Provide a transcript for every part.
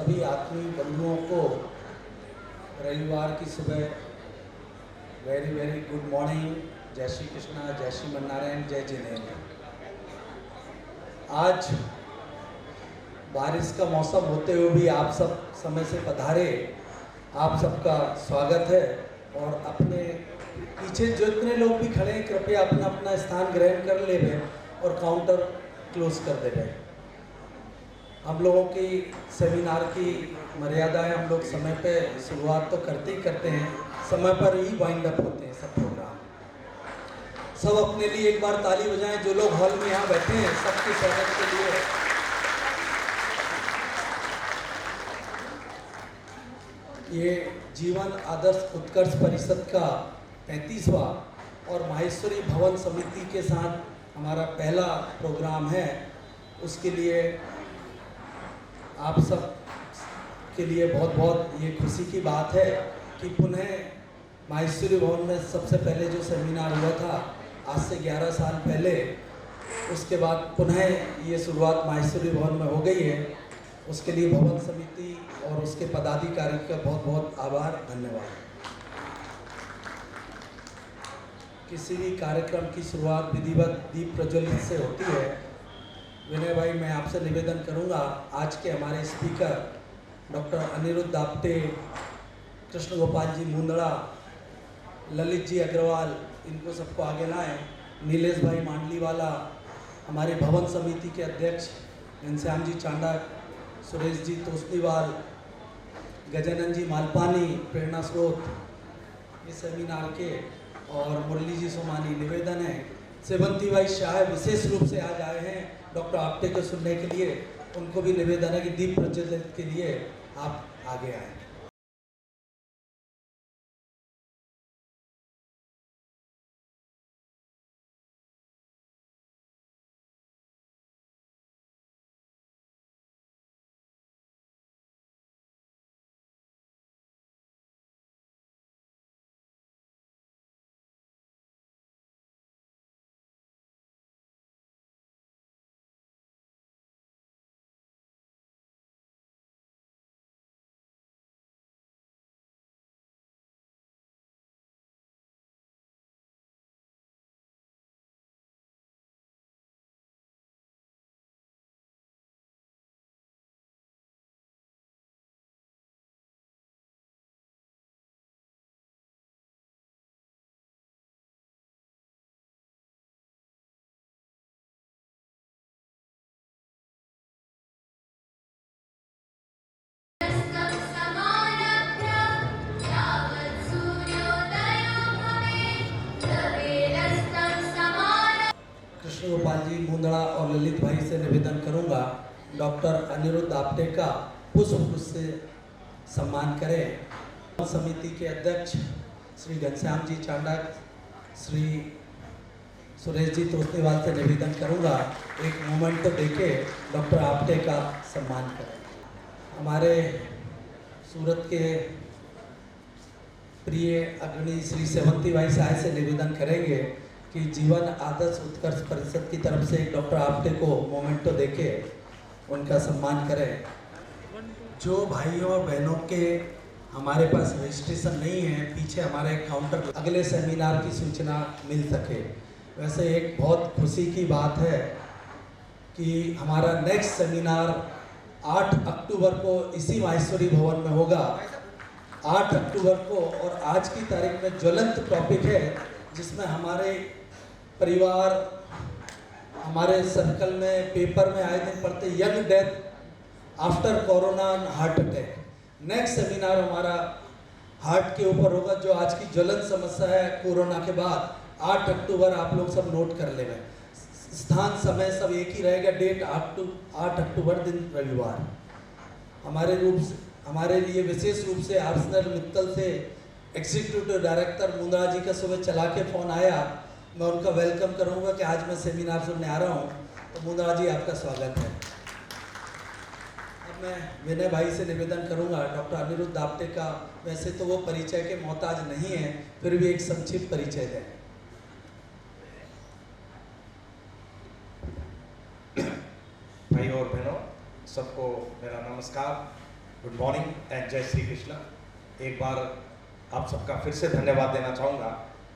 सभी आत्मीय बंधुओं को रविवार की सुबह वेरी वेरी गुड मॉर्निंग। जय श्री कृष्णा, जय श्री मन्नारायण, जय जिनेन्द्र। आज बारिश का मौसम होते हुए भी आप सब समय से पधारे, आप सबका स्वागत है। और अपने पीछे जितने लोग भी खड़े हैं कृपया अपना अपना स्थान ग्रहण कर ले और काउंटर क्लोज कर दे। हम लोगों की सेमिनार की मर्यादा है, हम लोग समय पे शुरुआत तो करते ही करते हैं, समय पर ही वाइंड अप होते हैं सब प्रोग्राम। सब अपने लिए एक बार ताली बजाएं, जो लोग हॉल में यहाँ बैठे हैं सबके स्वागत के लिए। ये जीवन आदर्श उत्कर्ष परिषद का 35वां और माहेश्वरी भवन समिति के साथ हमारा पहला प्रोग्राम है। उसके लिए आप सब के लिए बहुत बहुत ये खुशी की बात है कि पुनः माहेश्वरी भवन में सबसे पहले जो सेमिनार हुआ था आज से 11 साल पहले, उसके बाद पुनः ये शुरुआत माहेश्वरी भवन में हो गई है। उसके लिए भवन समिति और उसके पदाधिकारी का बहुत बहुत आभार, धन्यवाद। किसी भी कार्यक्रम की शुरुआत विधिवत दीप प्रज्वलित से होती है। विनय भाई, मैं आपसे निवेदन करूंगा, आज के हमारे स्पीकर डॉक्टर अनिरुद्ध आपटे, कृष्ण गोपाल जी मुंदड़ा, ललित जी अग्रवाल, इनको सबको आगे लाएं। नीलेश भाई मांडलीवाला, हमारे भवन समिति के अध्यक्ष घनश्याम जी चांडक, सुरेश जी तोस्नीवाल, गजानन जी मालपानी, प्रेरणा स्रोत इस सेमिनार के, और मुरली जी सोमानी। निवेदन है सेवंती भाई शाह विशेष रूप से आज आए हैं डॉक्टर आपटे को सुनने के लिए, उनको भी निवेदन है कि दीप प्रज्वलित के लिए आप आगे आए। कृष्ण गोपाल जी मुंदड़ा और ललित भाई से निवेदन करूंगा, डॉक्टर अनिरुद्ध आपटे का पुष्प से सम्मान करें। समिति के अध्यक्ष श्री घनश्याम जी चांडक, श्री सुरेश जी तोस्नीवाल से निवेदन करूंगा, एक मोमेंट तो देके डॉक्टर आपटे का सम्मान करें। हमारे सूरत के प्रिय अग्रणी श्री सेवंती भाई शाह से निवेदन करेंगे कि जीवन आदर्श उत्कर्ष परिषद की तरफ से डॉक्टर आपटे को मोमेंटो देके उनका सम्मान करें। जो भाइयों और बहनों के हमारे पास रजिस्ट्रेशन नहीं है, पीछे हमारे काउंटर अगले सेमिनार की सूचना मिल सके। वैसे एक बहुत खुशी की बात है कि हमारा नेक्स्ट सेमिनार 8 अक्टूबर को इसी माहेश्वरी भवन में होगा, 8 अक्टूबर को। और आज की तारीख में ज्वलंत टॉपिक है जिसमें हमारे परिवार, हमारे सर्कल में, पेपर में आए दिन पढ़ते, young death after corona heart attack. Next seminar हमारा हार्ट के ऊपर होगा, जो आज की ज्वलंत समस्या है कोरोना के बाद। 8 अक्टूबर आप लोग सब नोट कर लेंगे, स्थान समय सब एक ही रहेगा, डेट 8 अक्टूबर दिन रविवार। हमारे लिए विशेष रूप से आर्सेनल मित्तल से एग्जीक्यूटिव डायरेक्टर मुंदड़ा जी का सुबह चला के फ़ोन आया, मैं उनका वेलकम करूंगा कि आज मैं सेमिनार सुनने आ रहा हूं, तो मुंदड़ा जी आपका स्वागत है। अब मैं विनय भाई से निवेदन करूंगा, डॉक्टर अनिरुद्ध आपटे का वैसे तो वो परिचय के मोहताज नहीं है, फिर भी एक संक्षिप्त परिचय दें। भाई और बहनों, सबको मेरा नमस्कार। गुड मॉर्निंग एंड जय श्री कृष्ण। एक बार आप सबका फिर से धन्यवाद देना चाहूँगा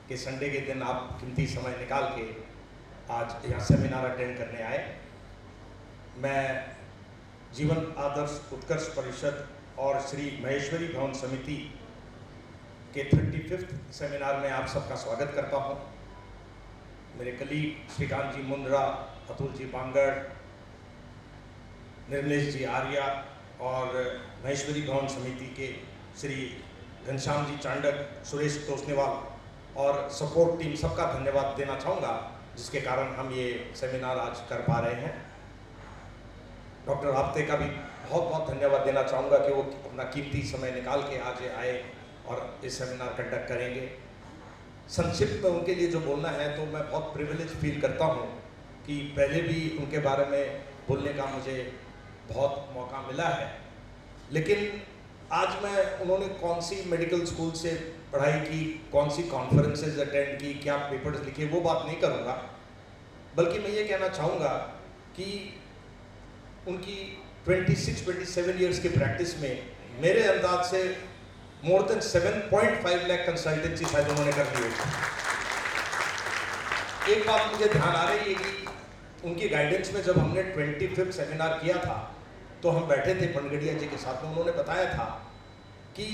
कि संडे के दिन आप कीमती समय निकाल के आज यहाँ सेमिनार अटेंड करने आए। मैं जीवन आदर्श उत्कर्ष परिषद और श्री महेश्वरी भवन समिति के 35th सेमिनार में आप सबका स्वागत करता हूँ। मेरे कलीग श्रीकांत जी मुंद्रा, अतुल जी बांगड़, निर्मलेश जी आर्या और महेश्वरी भवन समिति के श्री घनश्याम जी चांडक, सुरेश तोषनेवाल और सपोर्ट टीम सबका धन्यवाद देना चाहूँगा, जिसके कारण हम ये सेमिनार आज कर पा रहे हैं। डॉक्टर आपते का भी बहुत बहुत धन्यवाद देना चाहूँगा कि वो अपना कीमती समय निकाल के आज आए और इस सेमिनार कंडक्ट करेंगे। संक्षिप्त में उनके लिए जो बोलना है तो मैं बहुत प्रिविलेज फील करता हूँ कि पहले भी उनके बारे में बोलने का मुझे बहुत मौका मिला है, लेकिन आज मैं उन्होंने कौन सी मेडिकल स्कूल से पढ़ाई की, कौन सी कॉन्फ्रेंसेज अटेंड की, क्या पेपर्स लिखे, वो बात नहीं करूँगा, बल्कि मैं ये कहना चाहूँगा कि उनकी 26-27 ईयर्स की प्रैक्टिस में मेरे अंदाज से मोर देन 7.5 लाख कंसल्टेंसी शायद उन्होंने कर दी है। एक बात मुझे ध्यान आ रही है कि उनकी गाइडेंस में जब हमने 25th सेमिनार किया था तो हम बैठे थे पनगड़िया जी के साथ में, उन्होंने बताया था कि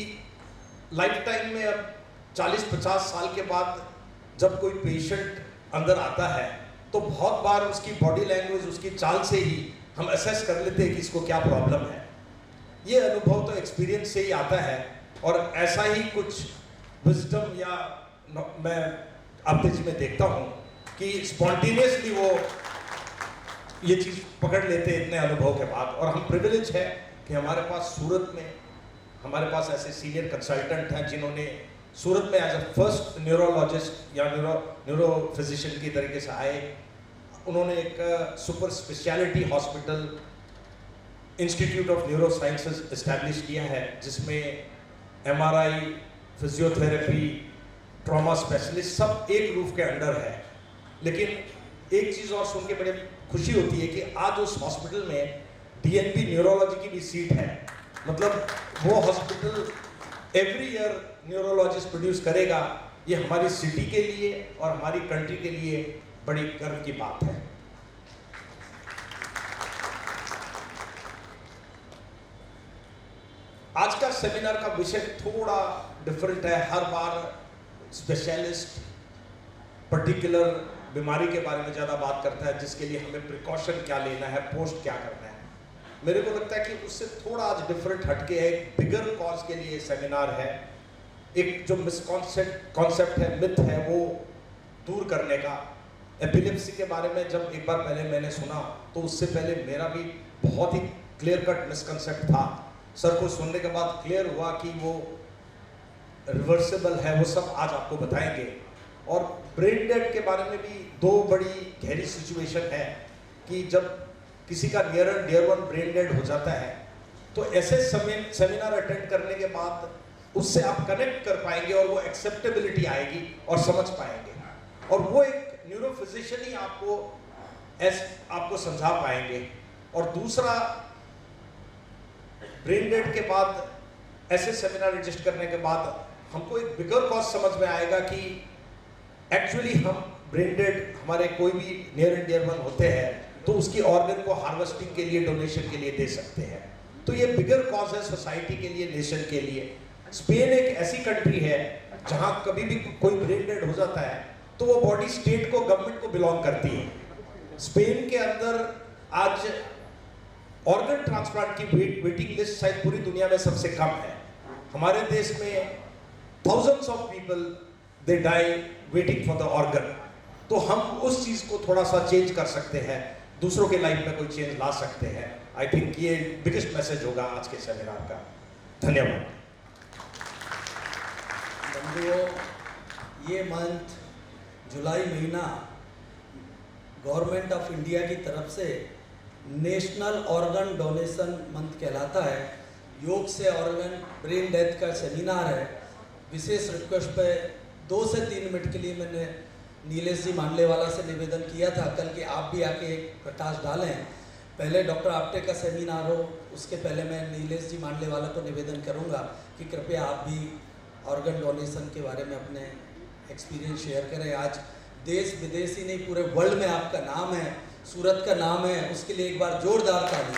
लाइफ टाइम में अब 40-50 साल के बाद जब कोई पेशेंट अंदर आता है तो बहुत बार उसकी बॉडी लैंग्वेज, उसकी चाल से ही हम असेस कर लेते हैं कि इसको क्या प्रॉब्लम है। ये अनुभव तो एक्सपीरियंस से ही आता है और ऐसा ही कुछ विजडम या मैं आपते जी में देखता हूँ कि स्पॉन्टेनियसली वो ये चीज़ पकड़ लेते हैं इतने अनुभव के बाद। और हम प्रिविलेज है कि हमारे पास सूरत में हमारे पास ऐसे सीनियर कंसल्टेंट हैं जिन्होंने सूरत में एज अ फर्स्ट न्यूरोलॉजिस्ट या न्यूरो फिजिशियन की तरीके से आए। उन्होंने एक super speciality hospital institute of neuro sciences establish किया है, जिसमें MRI, फिजियोथेरेपी, ट्रॉमा स्पेशलिस्ट सब एक रूफ के अंडर है। लेकिन एक चीज़ और सुन के बड़ी खुशी होती है कि आज उस हॉस्पिटल में DNB न्यूरोलॉजी की भी सीट है। मतलब वो hospital every year neurologist produce करेगा। ये हमारी सिटी के लिए और हमारी कंट्री के लिए बड़ी गर्व की बात है। आज का सेमिनार का विषय थोड़ा डिफरेंट है। हर बार स्पेशलिस्ट पर्टिकुलर बीमारी के बारे में ज़्यादा बात करता है, जिसके लिए हमें प्रिकॉशन क्या लेना है, पोस्ट क्या करना है। मेरे को लगता है कि उससे थोड़ा आज डिफरेंट हटके है, एक बिगर कॉज के लिए सेमिनार है। एक जो मिसकॉन्सेप्ट है, मिथ है, वो दूर करने का। एपिलेप्सी के बारे में जब एक बार पहले मैंने सुना तो उससे पहले मेरा भी बहुत ही क्लियर कट मिसकॉन्सेप्ट था। सर को सुनने के बाद क्लियर हुआ कि वो रिवर्सिबल है, वो सब आज आपको बताएंगे। और ब्रेन डेड के बारे में भी दो बड़ी गहरी सिचुएशन है कि जब किसी का near and dear one brain dead हो जाता है तो ऐसे सेमिनार अटेंड करने के बाद उससे आप कनेक्ट कर पाएंगे और वो एक्सेप्टेबिलिटी आएगी और समझ पाएंगे, और वो एक न्यूरो फिजिशियन ही आपको समझा पाएंगे। और दूसरा, ब्रेन डेड के बाद ऐसे सेमिनार एडजस्ट करने के बाद हमको एक बिगर कॉज समझ में आएगा कि एक्चुअली हम ब्रेन डेड हमारे कोई भी नियर एंड डियर वन होते हैं तो उसकी ऑर्गन को हार्वेस्टिंग के लिए, डोनेशन के लिए दे सकते हैं। तो ये बिगर कॉज है सोसाइटी के लिए, नेशन के लिए। स्पेन एक ऐसी कंट्री है जहां कभी भी कोई ब्रेन डेड हो जाता है तो वो बॉडी स्टेट को, गवर्नमेंट को बिलोंग करती है। स्पेन के अंदर आज ऑर्गन ट्रांसप्लांट की वेटिंग लिस्ट शायद पूरी दुनिया में सबसे कम है। हमारे देश में thousands of people they die waiting for the organ. तो हम उस चीज को थोड़ा सा चेंज कर सकते हैं, दूसरों के लाइफ में कोई चेंज ला सकते हैं। आई थिंक ये बिगेस्ट मैसेज होगा आज के सेमिनार का। धन्यवाद। बंधुओं, ये मंथ जुलाई महीना गवर्नमेंट ऑफ इंडिया की तरफ से नेशनल ऑर्गन डोनेशन मंथ कहलाता है। योग से ऑर्गन ब्रेन डेथ का सेमिनार है। विशेष रिक्वेस्ट पे 2 से 3 मिनट के लिए मैंने नीलेश जी मांडलेवाला से निवेदन किया था कल कि आप भी आके एक प्रकाश डालें। पहले डॉक्टर आप्टे का सेमिनार हो, उसके पहले मैं नीलेश जी मांडलेवाला को निवेदन करूंगा कि कृपया आप भी ऑर्गन डोनेशन के बारे में अपने एक्सपीरियंस शेयर करें। आज देश विदेश ही नहीं, पूरे वर्ल्ड में आपका नाम है, सूरत का नाम है, उसके लिए एक बार जोरदार ताली।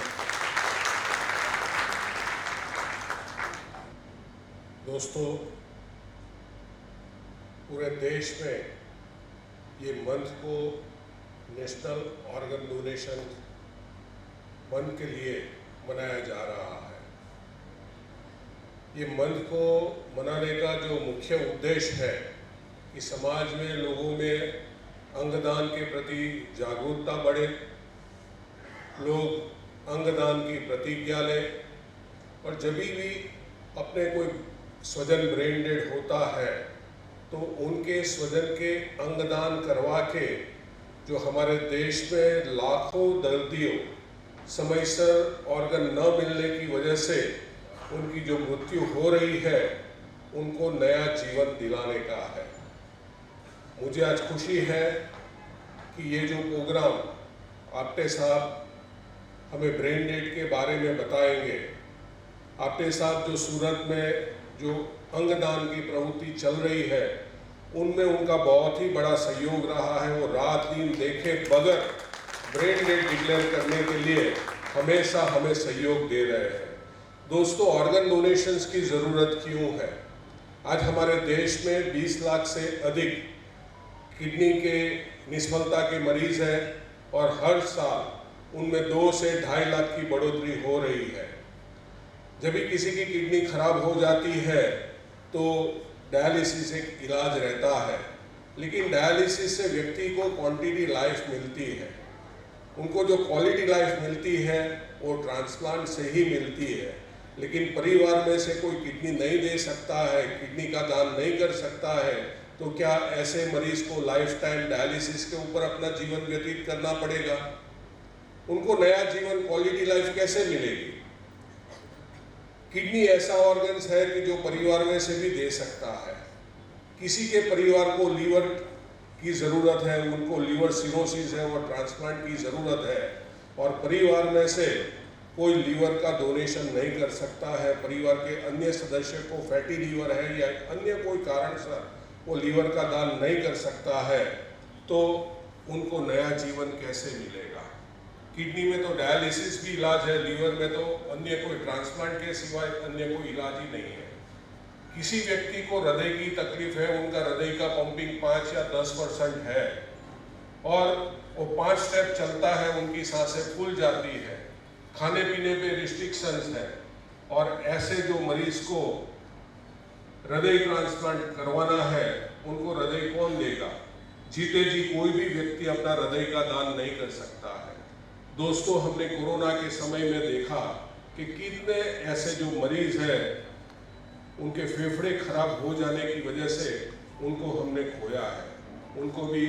दोस्तों, पूरे देश में ये मंथ को नेशनल ऑर्गन डोनेशन मंथ के लिए मनाया जा रहा है। ये मंथ को मनाने का जो मुख्य उद्देश्य है कि समाज में लोगों में अंगदान के प्रति जागरूकता बढ़े, लोग अंगदान की प्रतिज्ञा लें और जब भी अपने कोई स्वजन ब्रेन डेड होता है तो उनके स्वजन के अंगदान करवा के जो हमारे देश में लाखों दर्दियों समयसर ऑर्गन न मिलने की वजह से उनकी जो मृत्यु हो रही है, उनको नया जीवन दिलाने का है। मुझे आज खुशी है कि ये जो प्रोग्राम आप्टे साहब हमें ब्रेन डेड के बारे में बताएंगे, आप्टे साहब जो सूरत में जो अंगदान की प्रवृत्ति चल रही है, उनमें उनका बहुत ही बड़ा सहयोग रहा है। वो रात दिन देखे बगैर ब्रेन डेड डिक्लेयर करने के लिए हमेशा हमें सहयोग दे रहे हैं। दोस्तों, ऑर्गन डोनेशंस की ज़रूरत क्यों है? आज हमारे देश में 20 लाख से अधिक किडनी के निष्फलता के मरीज हैं और हर साल उनमें 2 से 2.5 लाख की बढ़ोतरी हो रही है। जब भी किसी की किडनी खराब हो जाती है तो डायलिसिस एक इलाज रहता है, लेकिन डायलिसिस से व्यक्ति को क्वांटिटी लाइफ मिलती है। उनको जो क्वालिटी लाइफ मिलती है वो ट्रांसप्लांट से ही मिलती है। लेकिन परिवार में से कोई किडनी नहीं दे सकता है, किडनी का दान नहीं कर सकता है, तो क्या ऐसे मरीज को लाइफ टाइम डायलिसिस के ऊपर अपना जीवन व्यतीत करना पड़ेगा? उनको नया जीवन, क्वालिटी लाइफ कैसे मिलेगी? किडनी ऐसा ऑर्गन्स है कि जो परिवार में से भी दे सकता है। किसी के परिवार को लीवर की ज़रूरत है, उनको लीवर सिरोसिस है और ट्रांसप्लांट की ज़रूरत है, और परिवार में से कोई लीवर का डोनेशन नहीं कर सकता है। परिवार के अन्य सदस्य को फैटी लीवर है या अन्य कोई कारण से वो लीवर का दान नहीं कर सकता है, तो उनको नया जीवन कैसे मिलेगा? किडनी में तो डायलिसिस भी इलाज है, लीवर में तो अन्य कोई ट्रांसप्लांट के सिवाय अन्य कोई इलाज ही नहीं है। किसी व्यक्ति को हृदय की तकलीफ है, उनका हृदय का पंपिंग 5 या 10% है और वो 5 स्टेप चलता है, उनकी सांसें फूल जाती है, खाने पीने पे रिस्ट्रिक्शंस है, और ऐसे जो मरीज को हृदय ट्रांसप्लांट करवाना है, उनको हृदय कौन देगा? जीते जी कोई भी व्यक्ति अपना हृदय का दान नहीं कर सकता है। दोस्तों, हमने कोरोना के समय में देखा कि कितने ऐसे जो मरीज हैं, उनके फेफड़े खराब हो जाने की वजह से उनको हमने खोया है। उनको भी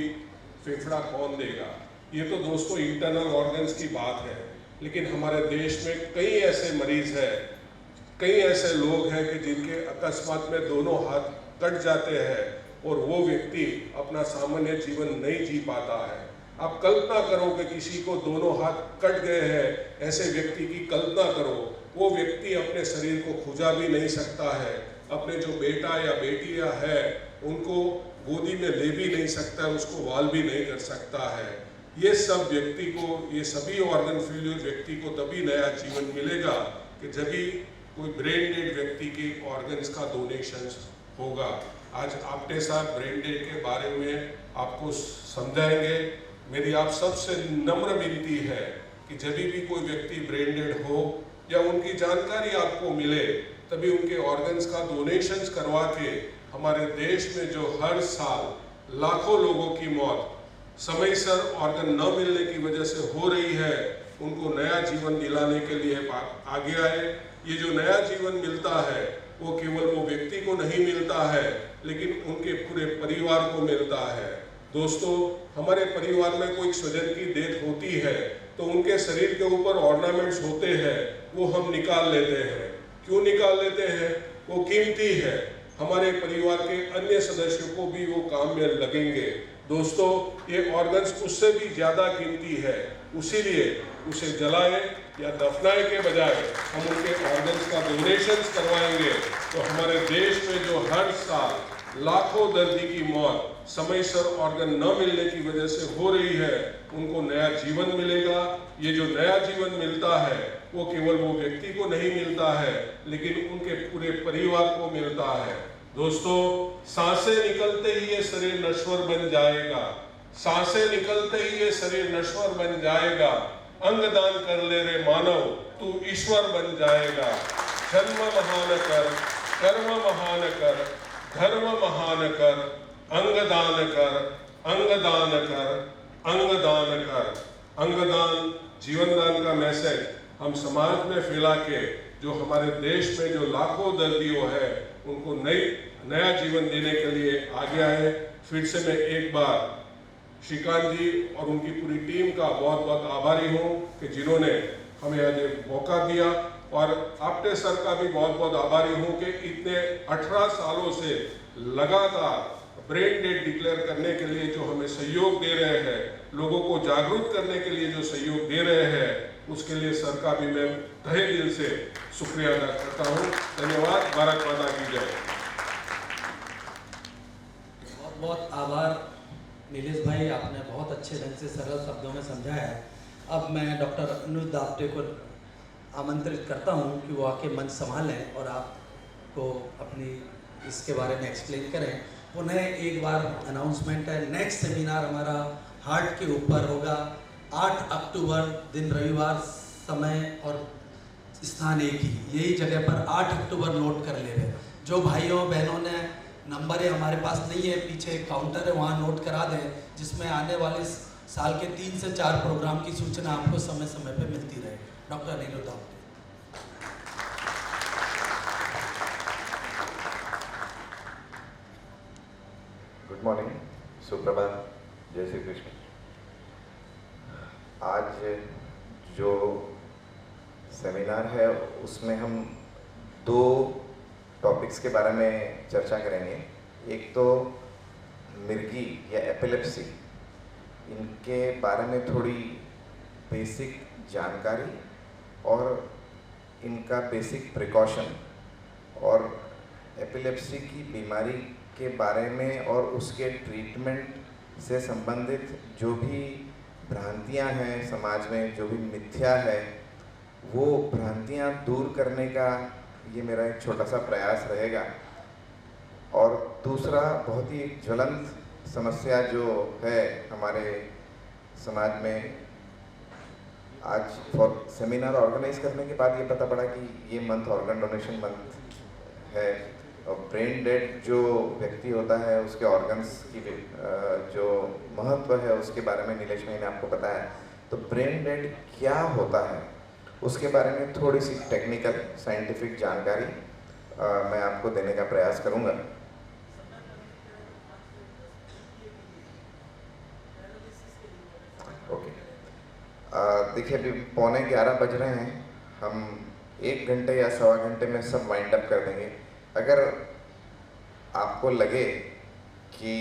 फेफड़ा कौन देगा? ये तो दोस्तों इंटरनल ऑर्गन्स की बात है, लेकिन हमारे देश में कई ऐसे मरीज हैं, कई ऐसे लोग हैं कि जिनके अकस्मात में दोनों हाथ कट जाते हैं और वो व्यक्ति अपना सामान्य जीवन नहीं जी पाता है। आप कल्पना करो कि किसी को दोनों हाथ कट गए हैं, ऐसे व्यक्ति की कल्पना करो, वो व्यक्ति अपने शरीर को खुजा भी नहीं सकता है, अपने जो बेटा या बेटियां है उनको गोदी में ले भी नहीं सकता है, उसको वाल भी नहीं कर सकता है। ये सब व्यक्ति को, ये सभी ऑर्गन फेल्यूर व्यक्ति को तभी नया जीवन मिलेगा कि जब भी कोई ब्रेन डेड व्यक्ति के ऑर्गन्स का डोनेशन होगा। आज आप्टे साहब ब्रेन डेड के बारे में आपको समझाएंगे। मेरी आप सबसे नम्र विनती है कि जब भी कोई व्यक्ति ब्रेन डेड हो या उनकी जानकारी आपको मिले, तभी उनके ऑर्गन्स का डोनेशंस करवा के हमारे देश में जो हर साल लाखों लोगों की मौत समयसर ऑर्गन न मिलने की वजह से हो रही है, उनको नया जीवन दिलाने के लिए आगे आए। ये जो नया जीवन मिलता है वो केवल वो व्यक्ति को नहीं मिलता है, लेकिन उनके पूरे परिवार को मिलता है। दोस्तों, हमारे परिवार में कोई स्वजन की डेथ होती है तो उनके शरीर के ऊपर ऑर्नामेंट्स होते हैं, वो हम निकाल लेते हैं। क्यों निकाल लेते हैं? वो कीमती है, हमारे परिवार के अन्य सदस्यों को भी वो काम में लगेंगे। दोस्तों, ये ऑर्गन्स उससे भी ज़्यादा कीमती है, उसीलिए उसे जलाए या दफनाए के बजाय हम उनके ऑर्गन्स का डोनेशंस करवाएंगे तो हमारे देश में जो हर साल लाखों दर्दी की मौत समयसर ऑर्गन न मिलने की वजह से हो रही है, उनको नया जीवन मिलेगा। ये जो नया जीवन मिलता है वो केवल वो व्यक्ति को नहीं मिलता है, लेकिन उनके पूरे परिवार को मिलता है। दोस्तों, सांसें निकलते ही ये शरीर नश्वर बन जाएगा, सांसें निकलते ही ये शरीर नश्वर बन जाएगा। अंगदान कर ले रे मानव, तू ईश्वर बन जाएगा। जन्म महान कर, कर्म महान कर, धर्म महान कर, अंगदान कर, अंगदान कर, अंगदान कर। अंगदान जीवनदान का मैसेज हम समाज में फैला के जो हमारे देश में जो लाखों दर्दियों है उनको नया जीवन देने के लिए आगे आए। फिर से मैं एक बार श्रीकांत जी और उनकी पूरी टीम का बहुत बहुत आभारी हूँ कि जिन्होंने हमें आज एक मौका दिया, और आपटे सर का भी बहुत बहुत आभारी हूँ कि इतने 18 सालों से लगातार ब्रेन डेड डिक्लेयर करने के लिए जो हमें सहयोग दे रहे हैं, लोगों को जागरूक करने के लिए जो सहयोग दे रहे हैं, उसके लिए सर का भी मैं तहे दिल से शुक्रिया अदा करता हूँ। धन्यवाद। भारत माता की जय। बहुत बहुत आभार नीलेश भाई, आपने बहुत अच्छे ढंग से सरल शब्दों में समझाया है। अब मैं डॉक्टर अनुज दाप्टे को आमंत्रित करता हूँ कि वो आके मंच संभालें और आपको अपनी इसके बारे में एक्सप्लेन करें। पुनः एक बार अनाउंसमेंट है, नेक्स्ट सेमिनार हमारा हार्ट के ऊपर होगा 8 अक्टूबर दिन रविवार, समय और स्थान एक ही, यही जगह पर 8 अक्टूबर नोट कर ले। जो भाइयों बहनों ने नंबर हमारे पास नहीं है, पीछे एक काउंटर है वहाँ नोट करा दें, जिसमें आने वाले साल के 3 से 4 प्रोग्राम की सूचना आपको समय समय पर मिलती रहे। डॉक्टर नीलेश दाप्टे। गुड मॉर्निंग, सुप्रभात, जय श्री कृष्ण। आज जो सेमिनार है उसमें हम 2 टॉपिक्स के बारे में चर्चा करेंगे। एक तो मिर्गी या एपिलेप्सी, इनके बारे में थोड़ी बेसिक जानकारी और इनका बेसिक प्रिकॉशन, और एपिलेप्सी की बीमारी के बारे में और उसके ट्रीटमेंट से संबंधित जो भी भ्रांतियां हैं समाज में, जो भी मिथ्या है, वो भ्रांतियां दूर करने का ये मेरा एक छोटा सा प्रयास रहेगा। और दूसरा बहुत ही ज्वलंत समस्या जो है हमारे समाज में, आज सेमिनार ऑर्गेनाइज करने के बाद ये पता पड़ा कि ये मंथ ऑर्गन डोनेशन मंथ है, और ब्रेन डेड जो व्यक्ति होता है उसके ऑर्गन्स की जो महत्व है उसके बारे में नीलेश भाई ने आपको बताया। तो ब्रेन डेड क्या होता है उसके बारे में थोड़ी सी टेक्निकल साइंटिफिक जानकारी मैं आपको देने का प्रयास करूंगा। ओके, देखिए अभी 11:15 बज रहे हैं, हम 1 घंटे या 1.25 घंटे में सब वाइंड अप कर देंगे। अगर आपको लगे कि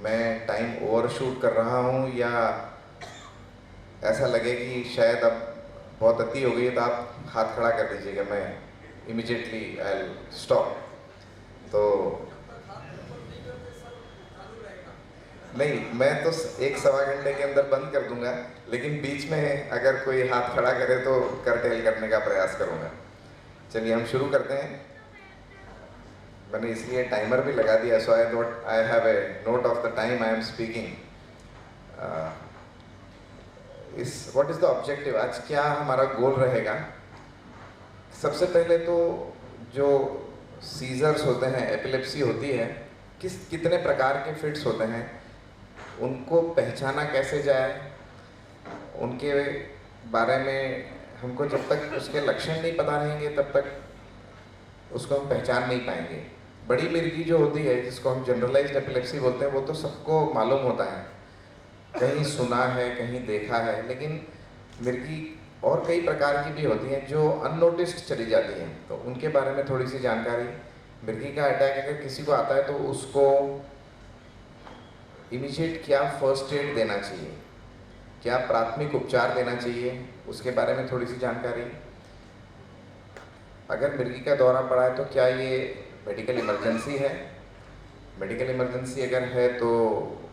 मैं टाइम ओवरशूट कर रहा हूँ या ऐसा लगे कि शायद अब बहुत अति हो गई है, तो आप हाथ खड़ा कर दीजिएगा, मैं इमीडिएटली आई विल स्टॉप। तो नहीं, मैं तो 1-1.25 घंटे के अंदर बंद कर दूंगा, लेकिन बीच में अगर कोई हाथ खड़ा करे तो करटेल करने का प्रयास करूंगा। चलिए हम शुरू करते हैं। मैंने इसलिए टाइमर भी लगा दिया, so I have a note of the time I am speaking. What is the objective, आज क्या हमारा गोल रहेगा। सबसे पहले तो जो सीजर्स होते हैं, एपिलेप्सी होती है, कितने प्रकार के फिट्स होते हैं, उनको पहचाना कैसे जाए, उनके बारे में हमको जब तक उसके लक्षण नहीं पता रहेंगे तब तक उसको हम पहचान नहीं पाएंगे। बड़ी मिर्गी जो होती है, जिसको हम जनरलाइज्ड एपिलेप्सी बोलते हैं, वो तो सबको मालूम होता है, कहीं सुना है, कहीं देखा है। लेकिन मिर्गी और कई प्रकार की भी होती हैं जो अननोटिस्ड चली जाती हैं, तो उनके बारे में थोड़ी सी जानकारी। मिर्गी का अटैक अगर किसी को आता है तो उसको इमीडिएट क्या फर्स्ट एड देना चाहिए, क्या प्राथमिक उपचार देना चाहिए, उसके बारे में थोड़ी सी जानकारी। अगर मिर्गी का दौरा पड़ा है तो क्या ये मेडिकल इमरजेंसी है, मेडिकल इमरजेंसी अगर है तो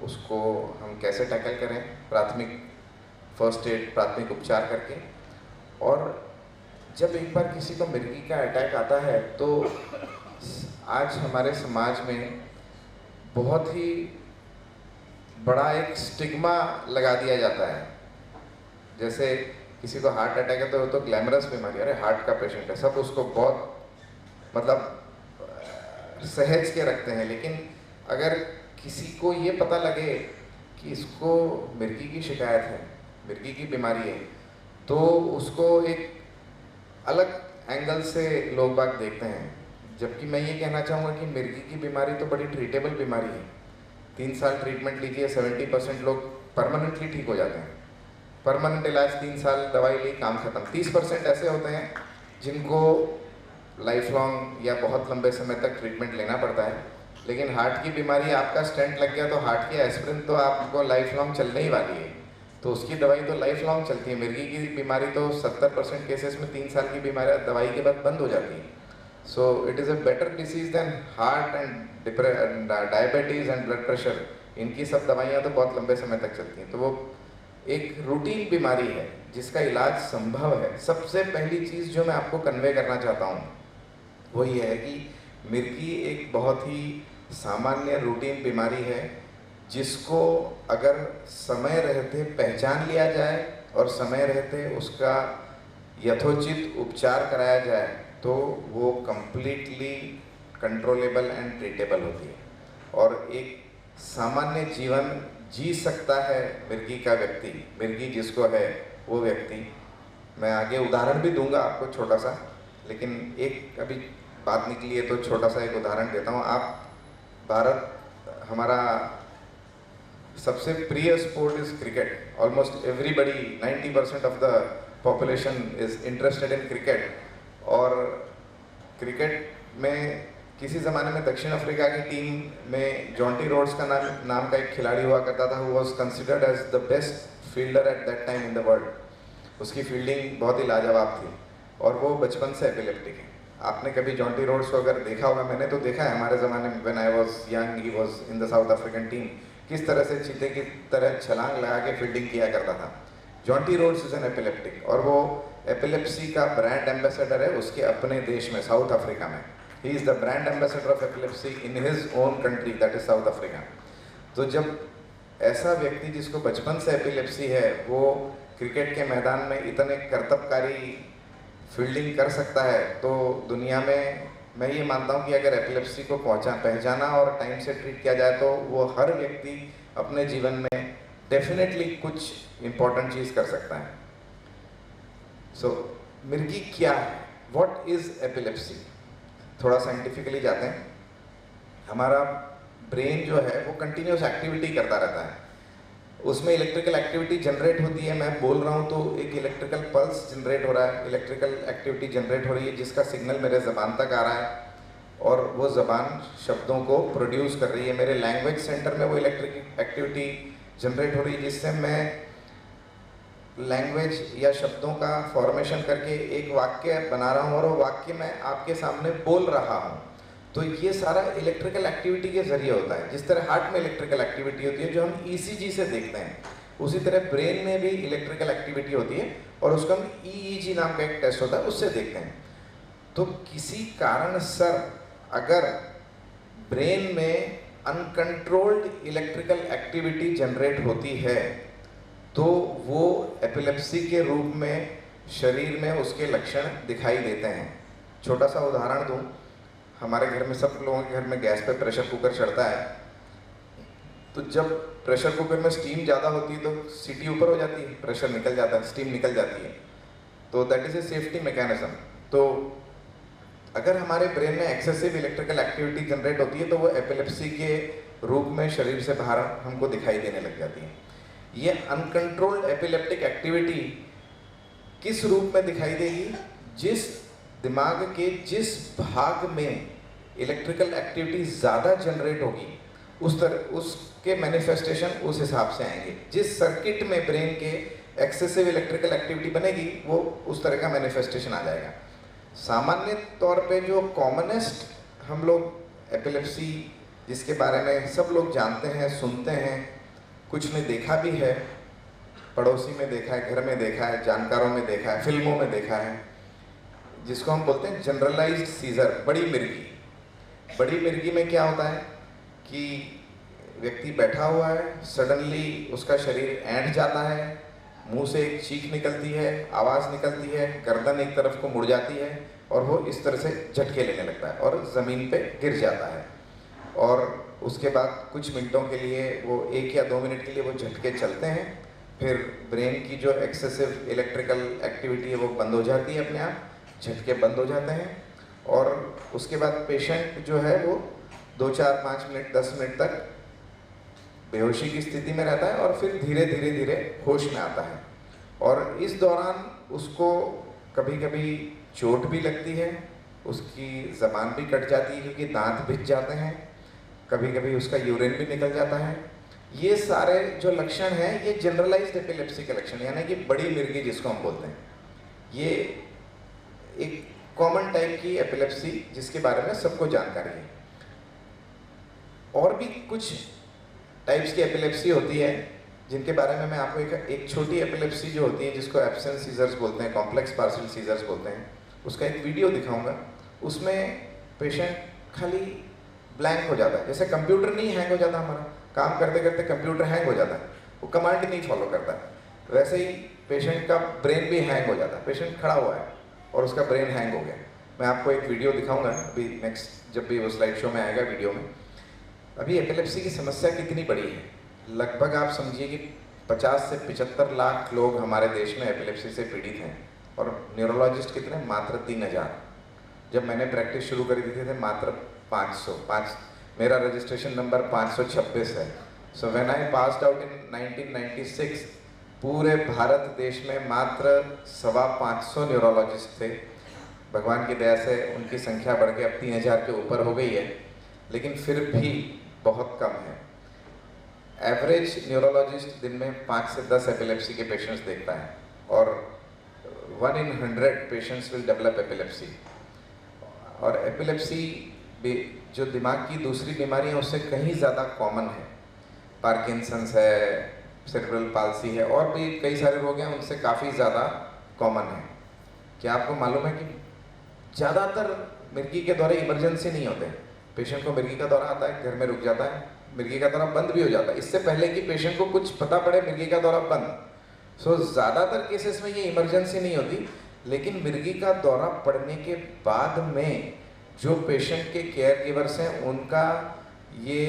उसको हम कैसे टैकल करें, प्राथमिक फर्स्ट एड प्राथमिक उपचार करके। और जब एक बार किसी को मिर्गी का अटैक आता है तो आज हमारे समाज में बहुत ही बड़ा एक स्टिग्मा लगा दिया जाता है। जैसे किसी को हार्ट अटैक है तो वो तो ग्लैमरस बीमारी, अरे हार्ट का पेशेंट है, सब उसको बहुत मतलब सहज के रखते हैं। लेकिन अगर किसी को ये पता लगे कि इसको मिर्गी की शिकायत है, मिर्गी की बीमारी है, तो उसको एक अलग एंगल से लोग बाग देखते हैं। जबकि मैं ये कहना चाहूँगा कि मिर्गी की बीमारी तो बड़ी ट्रीटेबल बीमारी है। 3 साल ट्रीटमेंट लीजिए, 70% लोग परमानेंटली ठीक हो जाते हैं। परमानेंट इलाज 3 साल दवाई ली, काम खत्म। 30% ऐसे होते हैं जिनको लाइफ लॉन्ग या बहुत लंबे समय तक ट्रीटमेंट लेना पड़ता है। लेकिन हार्ट की बीमारी, आपका स्टेंट लग गया तो हार्ट की एस्पिरिन तो आपको लाइफ लॉन्ग चलने ही वाली है, तो उसकी दवाई तो लाइफ लॉन्ग चलती है। मिर्गी की बीमारी तो 70% केसेस में 3 साल की बीमारी दवाई के बाद बंद हो जाती है। So it is a better disease than heart and diabetes and blood pressure. इनकी सब दवाइयाँ तो बहुत लंबे समय तक चलती हैं। तो वो एक रूटीन बीमारी है जिसका इलाज संभव है। सबसे पहली चीज़ जो मैं आपको कन्वे करना चाहता हूँ वो ये है कि मिर्गी एक बहुत ही सामान्य रूटीन बीमारी है जिसको अगर समय रहते पहचान लिया जाए और समय रहते उसका यथोचित उपचार कराया जाए तो वो कंप्लीटली कंट्रोलेबल एंड ट्रीटेबल होती है और एक सामान्य जीवन जी सकता है मिर्गी का व्यक्ति, मिर्गी जिसको है वो व्यक्ति। मैं आगे उदाहरण भी दूंगा आपको छोटा सा, लेकिन एक अभी बात निकली है तो छोटा सा एक उदाहरण देता हूँ। आप भारत, हमारा सबसे प्रिय sport is cricket. Almost everybody, 90% of the population is interested in cricket. और क्रिकेट में किसी ज़माने में दक्षिण अफ्रीका की टीम में जॉन्टी रोड्स का नाम का एक खिलाड़ी हुआ करता था। Who was considered as the best fielder at that time in the world. उसकी फील्डिंग बहुत ही लाजवाब थी और वो बचपन से एपिलेप्टिक है। आपने कभी जॉन्टी रोड्स को अगर देखा होगा, मैंने तो देखा है हमारे ज़माने में, when I was young he was in the south African team, किस तरह से चीते की तरह छलांग लगा के फील्डिंग किया करता था। Jonty Rhodes is an epileptic और वो एपिलेप्सी का ब्रांड एम्बेसडर है उसके अपने देश में, साउथ अफ्रीका में। He is the brand ambassador of epilepsy in his own country, that is south Africa. तो जब ऐसा व्यक्ति जिसको बचपन से एपिलेप्सी है वो क्रिकेट के मैदान में इतने कर्तबकारी फील्डिंग कर सकता है तो दुनिया में मैं ये मानता हूँ कि अगर एपिलेप्सी को पहचाना और टाइम से ट्रीट किया जाए तो वो हर व्यक्ति अपने जीवन में डेफिनेटली कुछ इम्पोर्टेंट चीज़ कर सकता है। सो मिर्गी क्या है, व्हाट इज़ एपिलेप्सी? थोड़ा साइंटिफिकली जाते हैं। हमारा ब्रेन जो है वो कंटिन्यूस एक्टिविटी करता रहता है, उसमें इलेक्ट्रिकल एक्टिविटी जनरेट होती है। मैं बोल रहा हूँ तो एक इलेक्ट्रिकल पल्स जनरेट हो रहा है, इलेक्ट्रिकल एक्टिविटी जनरेट हो रही है जिसका सिग्नल मेरे ज़बान तक आ रहा है और वो ज़बान शब्दों को प्रोड्यूस कर रही है। मेरे लैंग्वेज सेंटर में वो इलेक्ट्रिक एक्टिविटी जनरेट हो रही है जिससे मैं लैंग्वेज या शब्दों का फॉर्मेशन करके एक वाक्य बना रहा हूँ और वो वाक्य मैं आपके सामने बोल रहा हूँ। तो ये सारा इलेक्ट्रिकल एक्टिविटी के जरिए होता है। जिस तरह हार्ट में इलेक्ट्रिकल एक्टिविटी होती है जो हम ECG से देखते हैं, उसी तरह ब्रेन में भी इलेक्ट्रिकल एक्टिविटी होती है और उसका हम EEG नाम का एक टेस्ट होता है, उससे देखते हैं। तो किसी कारणसर अगर ब्रेन में अनकंट्रोल्ड इलेक्ट्रिकल एक्टिविटी जनरेट होती है तो वो एपिलेप्सी के रूप में शरीर में उसके लक्षण दिखाई देते हैं। छोटा सा उदाहरण दूं, हमारे घर में, सब लोगों के घर में गैस पे प्रेशर कुकर चढ़ता है। तो जब प्रेशर कुकर में स्टीम ज़्यादा होती है तो सीटी ऊपर हो जाती है, प्रेशर निकल जाता है, स्टीम निकल जाती है। तो that is A safety mechanism. तो अगर हमारे ब्रेन में एक्सेसिव इलेक्ट्रिकल एक्टिविटी जनरेट होती है तो वो एपिलेप्सी के रूप में शरीर से बाहर हमको दिखाई देने लग जाती है। ये अनकंट्रोल्ड एपिलेप्टिक एक्टिविटी किस रूप में दिखाई देगी? जिस दिमाग के जिस भाग में इलेक्ट्रिकल एक्टिविटी ज़्यादा जनरेट होगी उसके मैनिफेस्टेशन उस हिसाब से आएंगे। जिस सर्किट में ब्रेन के एक्सेसिव इलेक्ट्रिकल एक्टिविटी बनेगी वो उस तरह का मैनिफेस्टेशन आ जाएगा। सामान्य तौर पे जो कॉमनेस्ट हम लोग एपिलेप्सी जिसके बारे में सब लोग जानते हैं, सुनते हैं, कुछ ने देखा भी है, पड़ोसी में देखा है, घर में देखा है, जानकारों में देखा है, फिल्मों में देखा है, जिसको हम बोलते हैं जनरलाइज्ड सीजर, बड़ी मिर्गी। बड़ी मिर्गी में क्या होता है कि व्यक्ति बैठा हुआ है, सडनली उसका शरीर ऐंठ जाता है, मुंह से एक चीख निकलती है, आवाज़ निकलती है, गर्दन एक तरफ को मुड़ जाती है और वो इस तरह से झटके लेने लगता है और ज़मीन पे गिर जाता है। और उसके बाद कुछ मिनटों के लिए वो 1 या 2 मिनट के लिए वो झटके चलते हैं, फिर ब्रेन की जो एक्सेसिव इलेक्ट्रिकल एक्टिविटी है वो बंद हो जाती है, अपने आप झटके बंद हो जाते हैं और उसके बाद पेशेंट जो है वो 2, 4, 5 मिनट 10 मिनट तक बेहोशी की स्थिति में रहता है और फिर धीरे धीरे होश में आता है। और इस दौरान उसको कभी कभी चोट भी लगती है, उसकी ज़बान भी कट जाती है क्योंकि दांत भिज जाते हैं, कभी कभी उसका यूरिन भी निकल जाता है। ये सारे जो लक्षण हैं ये जनरलाइज्ड एपिलेप्सी के लक्षण, यानी कि बड़ी मिर्गी जिसको हम बोलते हैं, ये एक कॉमन टाइप की एपिलेप्सी जिसके बारे में सबको जानकारी है। और भी कुछ टाइप्स की एपिलेप्सी होती है जिनके बारे में मैं आपको एक छोटी एपिलेप्सी जो होती है जिसको एब्सेंस सीजर्स बोलते हैं, कॉम्प्लेक्स पार्शियल सीजर्स बोलते हैं, उसका एक वीडियो दिखाऊंगा। उसमें पेशेंट खाली ब्लैंक हो जाता है, जैसे कंप्यूटर नहीं हैंग हो जाता, हमारा काम करते करते कंप्यूटर हैंग हो जाता है, वो कमांड नहीं फॉलो करता, वैसे ही पेशेंट का ब्रेन भी हैंग हो जाता है। पेशेंट खड़ा हुआ है और उसका ब्रेन हैंग हो गया। मैं आपको एक वीडियो दिखाऊंगा अभी नेक्स्ट, जब भी वो स्लाइड शो में आएगा वीडियो में। अभी एपिलेप्सी की समस्या कितनी बड़ी है, लगभग आप समझिए कि 50 से 75 लाख लोग हमारे देश में एपिलेप्सी से पीड़ित हैं और न्यूरोलॉजिस्ट कितने, मात्र 3000। जब मैंने प्रैक्टिस शुरू करी थी थे मात्र 500। मेरा रजिस्ट्रेशन नंबर 526 है। So when I passed out in 1996 पूरे भारत देश में मात्र 525 न्यूरोलॉजिस्ट थे। भगवान की दया से उनकी संख्या बढ़ के अब 3000 के ऊपर हो गई है, लेकिन फिर भी बहुत कम है। एवरेज न्यूरोलॉजिस्ट दिन में 5 से 10 एपिलेप्सी के पेशेंट्स देखता है और 1 in 100 patients will develop epilepsy. और एपिलेप्सी जो दिमाग की दूसरी बीमारी है उससे कहीं ज़्यादा कॉमन है। पार्किंसंस है, सेरेब्रल पाल्सी है और भी कई सारे रोग हैं, उनसे काफ़ी ज़्यादा कॉमन है। क्या आपको मालूम है कि ज़्यादातर मिर्गी के दौरे इमरजेंसी नहीं होते। पेशेंट को मिर्गी का दौरा आता है, घर में रुक जाता है, मिर्गी का दौरा बंद भी हो जाता है, इससे पहले कि पेशेंट को कुछ पता पड़े मिर्गी का दौरा बंद। सो ज़्यादातर केसेस में ये इमरजेंसी नहीं होती, लेकिन मिर्गी का दौरा पड़ने के बाद में जो पेशेंट के केयर गिवर्स हैं उनका ये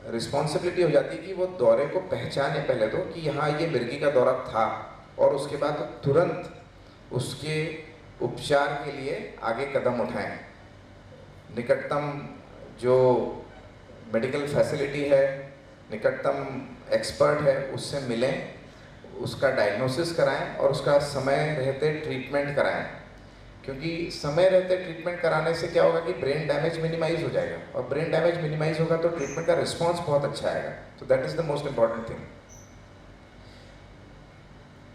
रिस्पॉन्सिबिलिटी हो जाती है कि वो दौरे को पहचाने पहले तो कि यहाँ ये मिर्गी का दौरा था, और उसके बाद तुरंत उसके उपचार के लिए आगे कदम उठाएं। निकटतम जो मेडिकल फैसिलिटी है, निकटतम एक्सपर्ट है, उससे मिलें, उसका डायग्नोसिस कराएं और उसका समय रहते ट्रीटमेंट कराएं। क्योंकि समय रहते ट्रीटमेंट कराने से क्या होगा कि ब्रेन डैमेज मिनिमाइज हो जाएगा, और ब्रेन डैमेज मिनिमाइज होगा तो ट्रीटमेंट का रिस्पॉन्स बहुत अच्छा आएगा। तो that is the most important thing.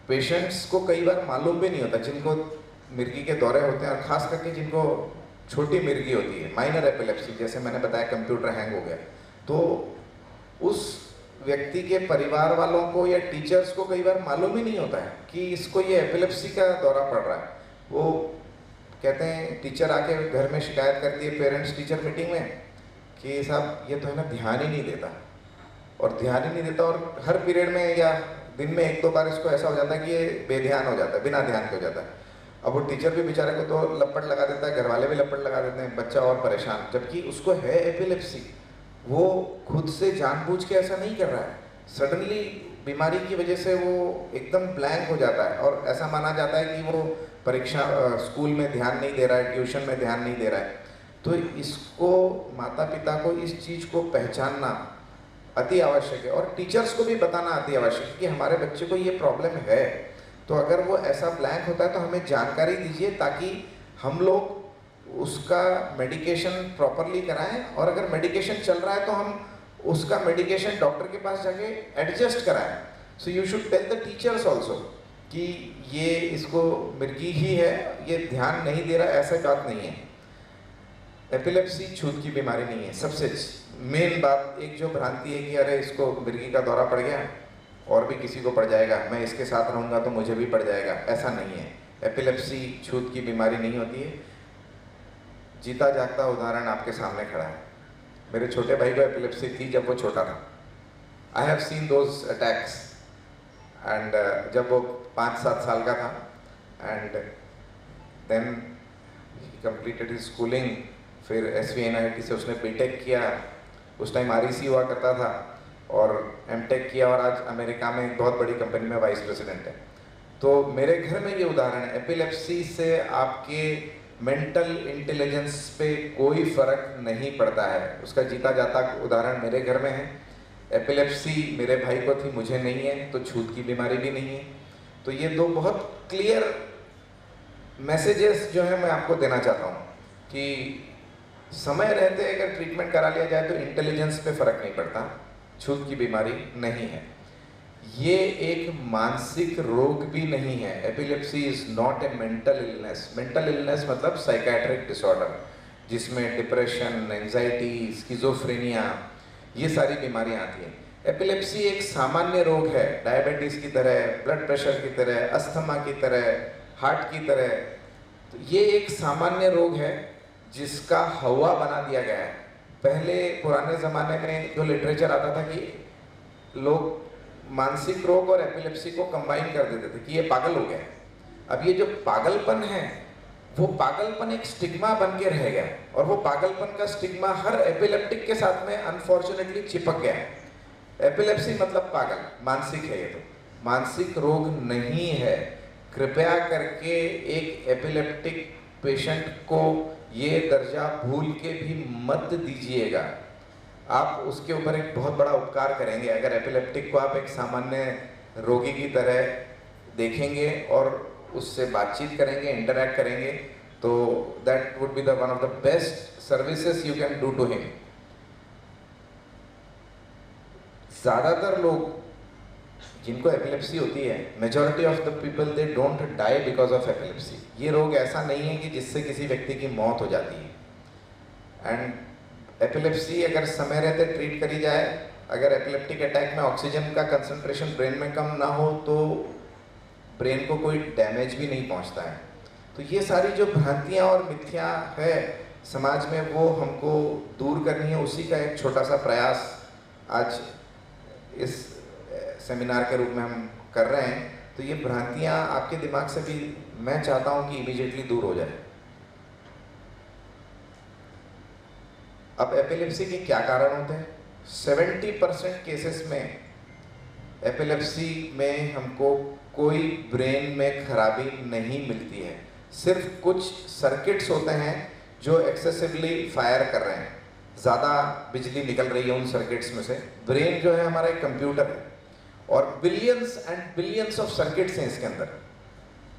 Patients को कई बार मालूम भी नहीं होता, जिनको मिर्गी के दौरे होते हैं और ख़ास करके जिनको छोटी मिर्गी होती है, माइनर एपिलेप्सी, जैसे मैंने बताया कंप्यूटर हैंग हो गया, तो उस व्यक्ति के परिवार वालों को या टीचर्स को कई बार मालूम ही नहीं होता है कि इसको ये एपिलेप्सी का दौरा पड़ रहा है। वो कहते हैं, टीचर आके घर में शिकायत करती है पेरेंट्स टीचर मीटिंग में कि साहब ये तो है ना ध्यान ही नहीं देता, और ध्यान ही नहीं देता, और हर पीरियड में या दिन में 1-2 बार इसको ऐसा हो जाता है कि ये बेध्यान हो जाता है, बिना ध्यान के हो जाता है। अब वो टीचर भी बेचारे को तो लपट लगा देता है, घर वाले भी लपट लगा देते हैं, बच्चा और परेशान, जबकि उसको है एपिलेप्सी। वो खुद से जानबूझ के ऐसा नहीं कर रहा है, सडनली बीमारी की वजह से वो एकदम ब्लैंक हो जाता है, और ऐसा माना जाता है कि वो परीक्षा स्कूल में ध्यान नहीं दे रहा है, ट्यूशन में ध्यान नहीं दे रहा है। तो इसको माता पिता को इस चीज़ को पहचानना अति आवश्यक है, और टीचर्स को भी बताना अति आवश्यक है कि हमारे बच्चे को ये प्रॉब्लम है। तो अगर वो ऐसा ब्लैंक होता है तो हमें जानकारी दीजिए, ताकि हम लोग उसका मेडिकेशन प्रॉपरली कराएं, और अगर मेडिकेशन चल रहा है तो हम उसका मेडिकेशन डॉक्टर के पास जाके एडजस्ट कराएं। So you should tell the teachers also कि ये इसको मिर्गी ही है, ये ध्यान नहीं दे रहा, ऐसा बात नहीं है। एपिलेप्सी छूत की बीमारी नहीं है। सबसे मेन बात एक जो भ्रांति है कि अरे इसको मिर्गी का दौरा पड़ गया और भी किसी को पड़ जाएगा, मैं इसके साथ रहूँगा तो मुझे भी पड़ जाएगा, ऐसा नहीं है। एपिलेप्सी छूत की बीमारी नहीं होती है। जीता जागता उदाहरण आपके सामने खड़ा है। मेरे छोटे भाई को एपिलेप्सी थी जब वो छोटा था। I have seen those attacks and जब वो 5-7 साल का था and then he completed his schooling, फिर SVNIT से उसने बीटेक किया, उस टाइम REC हुआ करता था, और MTech किया और आज अमेरिका में एक बहुत बड़ी कंपनी में वाइस प्रेसिडेंट है। तो मेरे घर में ये उदाहरण है। एपिलेप्सी से आपके मेंटल इंटेलिजेंस पे कोई फर्क नहीं पड़ता है। उसका जीता जाता उदाहरण मेरे घर में है। एपिलेप्सी मेरे भाई को थी, मुझे नहीं है, तो छूत की बीमारी भी नहीं है। तो ये दो बहुत क्लियर मैसेजेस जो है मैं आपको देना चाहता हूँ कि समय रहते अगर ट्रीटमेंट करा लिया जाए तो इंटेलिजेंस पे फर्क नहीं पड़ता, छूत की बीमारी नहीं है। ये एक मानसिक रोग भी नहीं है। Epilepsy is not A mental illness. Mental illness मतलब साइकेट्रिक डिसऑर्डर, जिसमें डिप्रेशन, एंजाइटी, स्किज़ोफ्रेनिया, ये सारी बीमारियां आती हैं। एपिलेप्सी एक सामान्य रोग है, डायबिटीज की तरह, ब्लड प्रेशर की तरह, अस्थमा की तरह, हार्ट की तरह। तो ये एक सामान्य रोग है जिसका हवा बना दिया गया है। पहले पुराने ज़माने में जो लिटरेचर आता था कि लोग मानसिक रोग और एपिलेप्सी को कंबाइन कर देते थे कि ये पागल हो गया। अब ये जो पागलपन है वो पागलपन एक स्टिग्मा बन के रह गया, और वो पागलपन का स्टिग्मा हर एपिलेप्टिक के साथ में अनफॉर्चुनेटली चिपक गया है। एपिलेप्सी मतलब पागल, मानसिक है, ये तो मानसिक रोग नहीं है। कृपया करके एक एपिलेप्टिक पेशेंट को ये दर्जा भूल के भी मत दीजिएगा। आप उसके ऊपर एक बहुत बड़ा उपकार करेंगे अगर एपिलेप्टिक को आप एक सामान्य रोगी की तरह देखेंगे और उससे बातचीत करेंगे, इंटरैक्ट करेंगे, तो that would be the one of the best services you can do to him. ज़्यादातर लोग जिनको एपिलेप्सी होती है, majority of the people they don't die because of epilepsy. ये रोग ऐसा नहीं है कि जिससे किसी व्यक्ति की मौत हो जाती है। एंड एपिलेप्सी अगर समय रहते ट्रीट करी जाए, अगर एपिलेप्टिक अटैक में ऑक्सीजन का कंसंट्रेशन ब्रेन में कम ना हो तो ब्रेन को कोई डैमेज भी नहीं पहुंचता है। तो ये सारी जो भ्रांतियाँ और मिथ्या है समाज में, वो हमको दूर करनी है। उसी का एक छोटा सा प्रयास आज इस सेमिनार के रूप में हम कर रहे हैं। तो ये भ्रांतियाँ आपके दिमाग से भी मैं चाहता हूँ कि इमीडिएटली दूर हो जाए। अब एपिलेप्सी के क्या कारण होते हैं? 70% केसेस में एपिलेप्सी में हमको कोई ब्रेन में खराबी नहीं मिलती है। सिर्फ कुछ सर्किट्स होते हैं जो एक्सेसिवली फायर कर रहे हैं, ज़्यादा बिजली निकल रही है उन सर्किट्स में से। ब्रेन जो है हमारा एक कंप्यूटर है और billions and billions of circuits हैं इसके अंदर।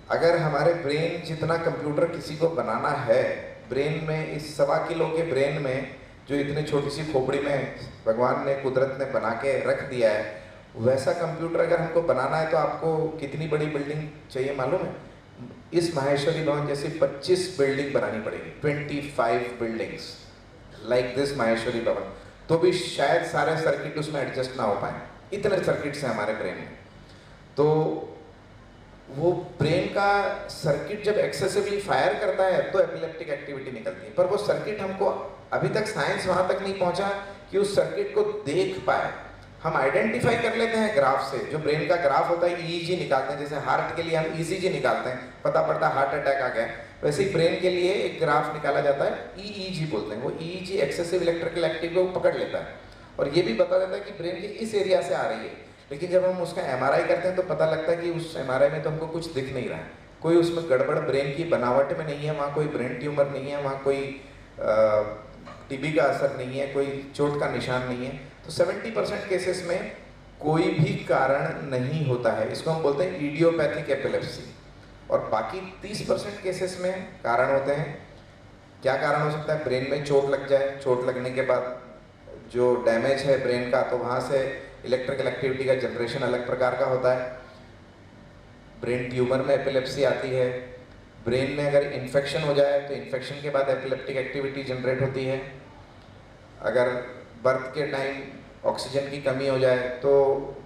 अगर हमारे ब्रेन जितना कंप्यूटर किसी को बनाना है, ब्रेन में इस 1.25 किलो के ब्रेन में जो इतनी छोटी सी खोपड़ी में भगवान ने, कुदरत ने बना के रख दिया है, वैसा कंप्यूटर अगर हमको बनाना है तो आपको कितनी बड़ी बिल्डिंग चाहिए मालूम है? इस माहेश्वरी भवन जैसी 25 बिल्डिंग बनानी पड़ेगी, 25 बिल्डिंग्स लाइक दिस माहेश्वरी भवन, तो भी शायद सारे सर्किट उसमें एडजस्ट ना हो पाए। इतने सर्किट्स हैं हमारे ब्रेन में। तो वो ब्रेन का सर्किट जब एक्सेसिवली फायर करता है तो एपिलेप्टिक एक्टिविटी निकलती है। पर वो सर्किट हमको अभी तक साइंस वहाँ तक नहीं पहुँचा कि उस सर्किट को देख पाए। हम आइडेंटिफाई कर लेते हैं ग्राफ से, जो ब्रेन का ग्राफ होता है, EEG निकालते हैं। जैसे हार्ट के लिए हम ECG निकालते हैं, पता पड़ता है हार्ट अटैक आ गया, वैसे ही ब्रेन के लिए एक ग्राफ निकाला जाता है, EEG बोलते हैं। वो EEG एक्सेसिव इलेक्ट्रिकल एक्टिविटी को पकड़ लेता है और ये भी बता देता है कि ब्रेन के इस एरिया से आ रही है। लेकिन जब हम उसका MRI करते हैं तो पता लगता है कि उस MRI में तो हमको कुछ दिख नहीं रहा है, कोई उसमें गड़बड़ ब्रेन की बनावट में नहीं है, वहाँ कोई ब्रेन ट्यूमर नहीं है, वहाँ कोई TB का असर नहीं है, कोई चोट का निशान नहीं है। तो 70% केसेस में कोई भी कारण नहीं होता है। इसको हम बोलते हैं इडियोपैथिक एपिलेप्सी। और बाकी 30% केसेस में कारण होते हैं। क्या कारण हो सकता है? ब्रेन में चोट लग जाए, चोट लगने के बाद जो डैमेज है ब्रेन का, तो वहाँ से इलेक्ट्रिकल एक्टिविटी का जनरेशन अलग प्रकार का होता है। ब्रेन ट्यूमर में एपिलेप्सी आती है। ब्रेन में अगर इन्फेक्शन हो जाए तो इन्फेक्शन के बाद एपिलेप्टिक एक्टिविटी जनरेट होती है। अगर बर्थ के टाइम ऑक्सीजन की कमी हो जाए तो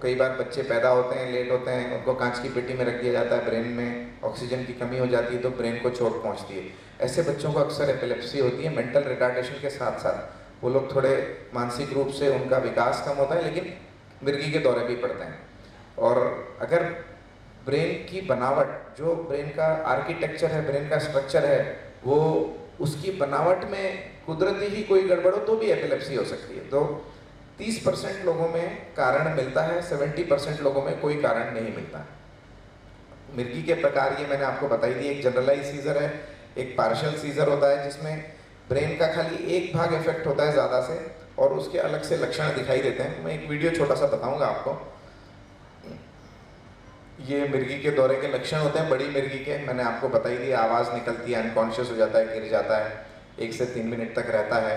कई बार बच्चे पैदा होते हैं, लेट होते हैं, उनको कांच की पेटी में रख दिया जाता है, ब्रेन में ऑक्सीजन की कमी हो जाती है तो ब्रेन को चोट पहुंचती है। ऐसे बच्चों को अक्सर एपिलेप्सी होती है। मेंटल रिटार्डेशन के साथ साथ वो लोग थोड़े मानसिक रूप से उनका विकास कम होता है, लेकिन मिर्गी के दौरे भी पड़ते हैं। और अगर ब्रेन की बनावट, जो ब्रेन का आर्किटेक्चर है, ब्रेन का स्ट्रक्चर है, वो उसकी बनावट में कुदरती ही कोई गड़बड़ हो तो भी एपिलेप्सी हो सकती है। तो 30% लोगों में कारण मिलता है, 70% लोगों में कोई कारण नहीं मिलता। मिर्गी के प्रकार ये मैंने आपको बताई दी। एक जनरलाइज सीजर है, एक पार्शियल सीजर होता है जिसमें ब्रेन का खाली एक भाग इफेक्ट होता है ज़्यादा से, और उसके अलग से लक्षण दिखाई देते हैं। मैं एक वीडियो छोटा सा बताऊंगा आपको। ये मिर्गी के दौरे के लक्षण होते हैं, बड़ी मिर्गी के मैंने आपको बताई दी। आवाज़ निकलती है, अनकॉन्शियस हो जाता है, गिर जाता है, 1 से 3 मिनट तक रहता है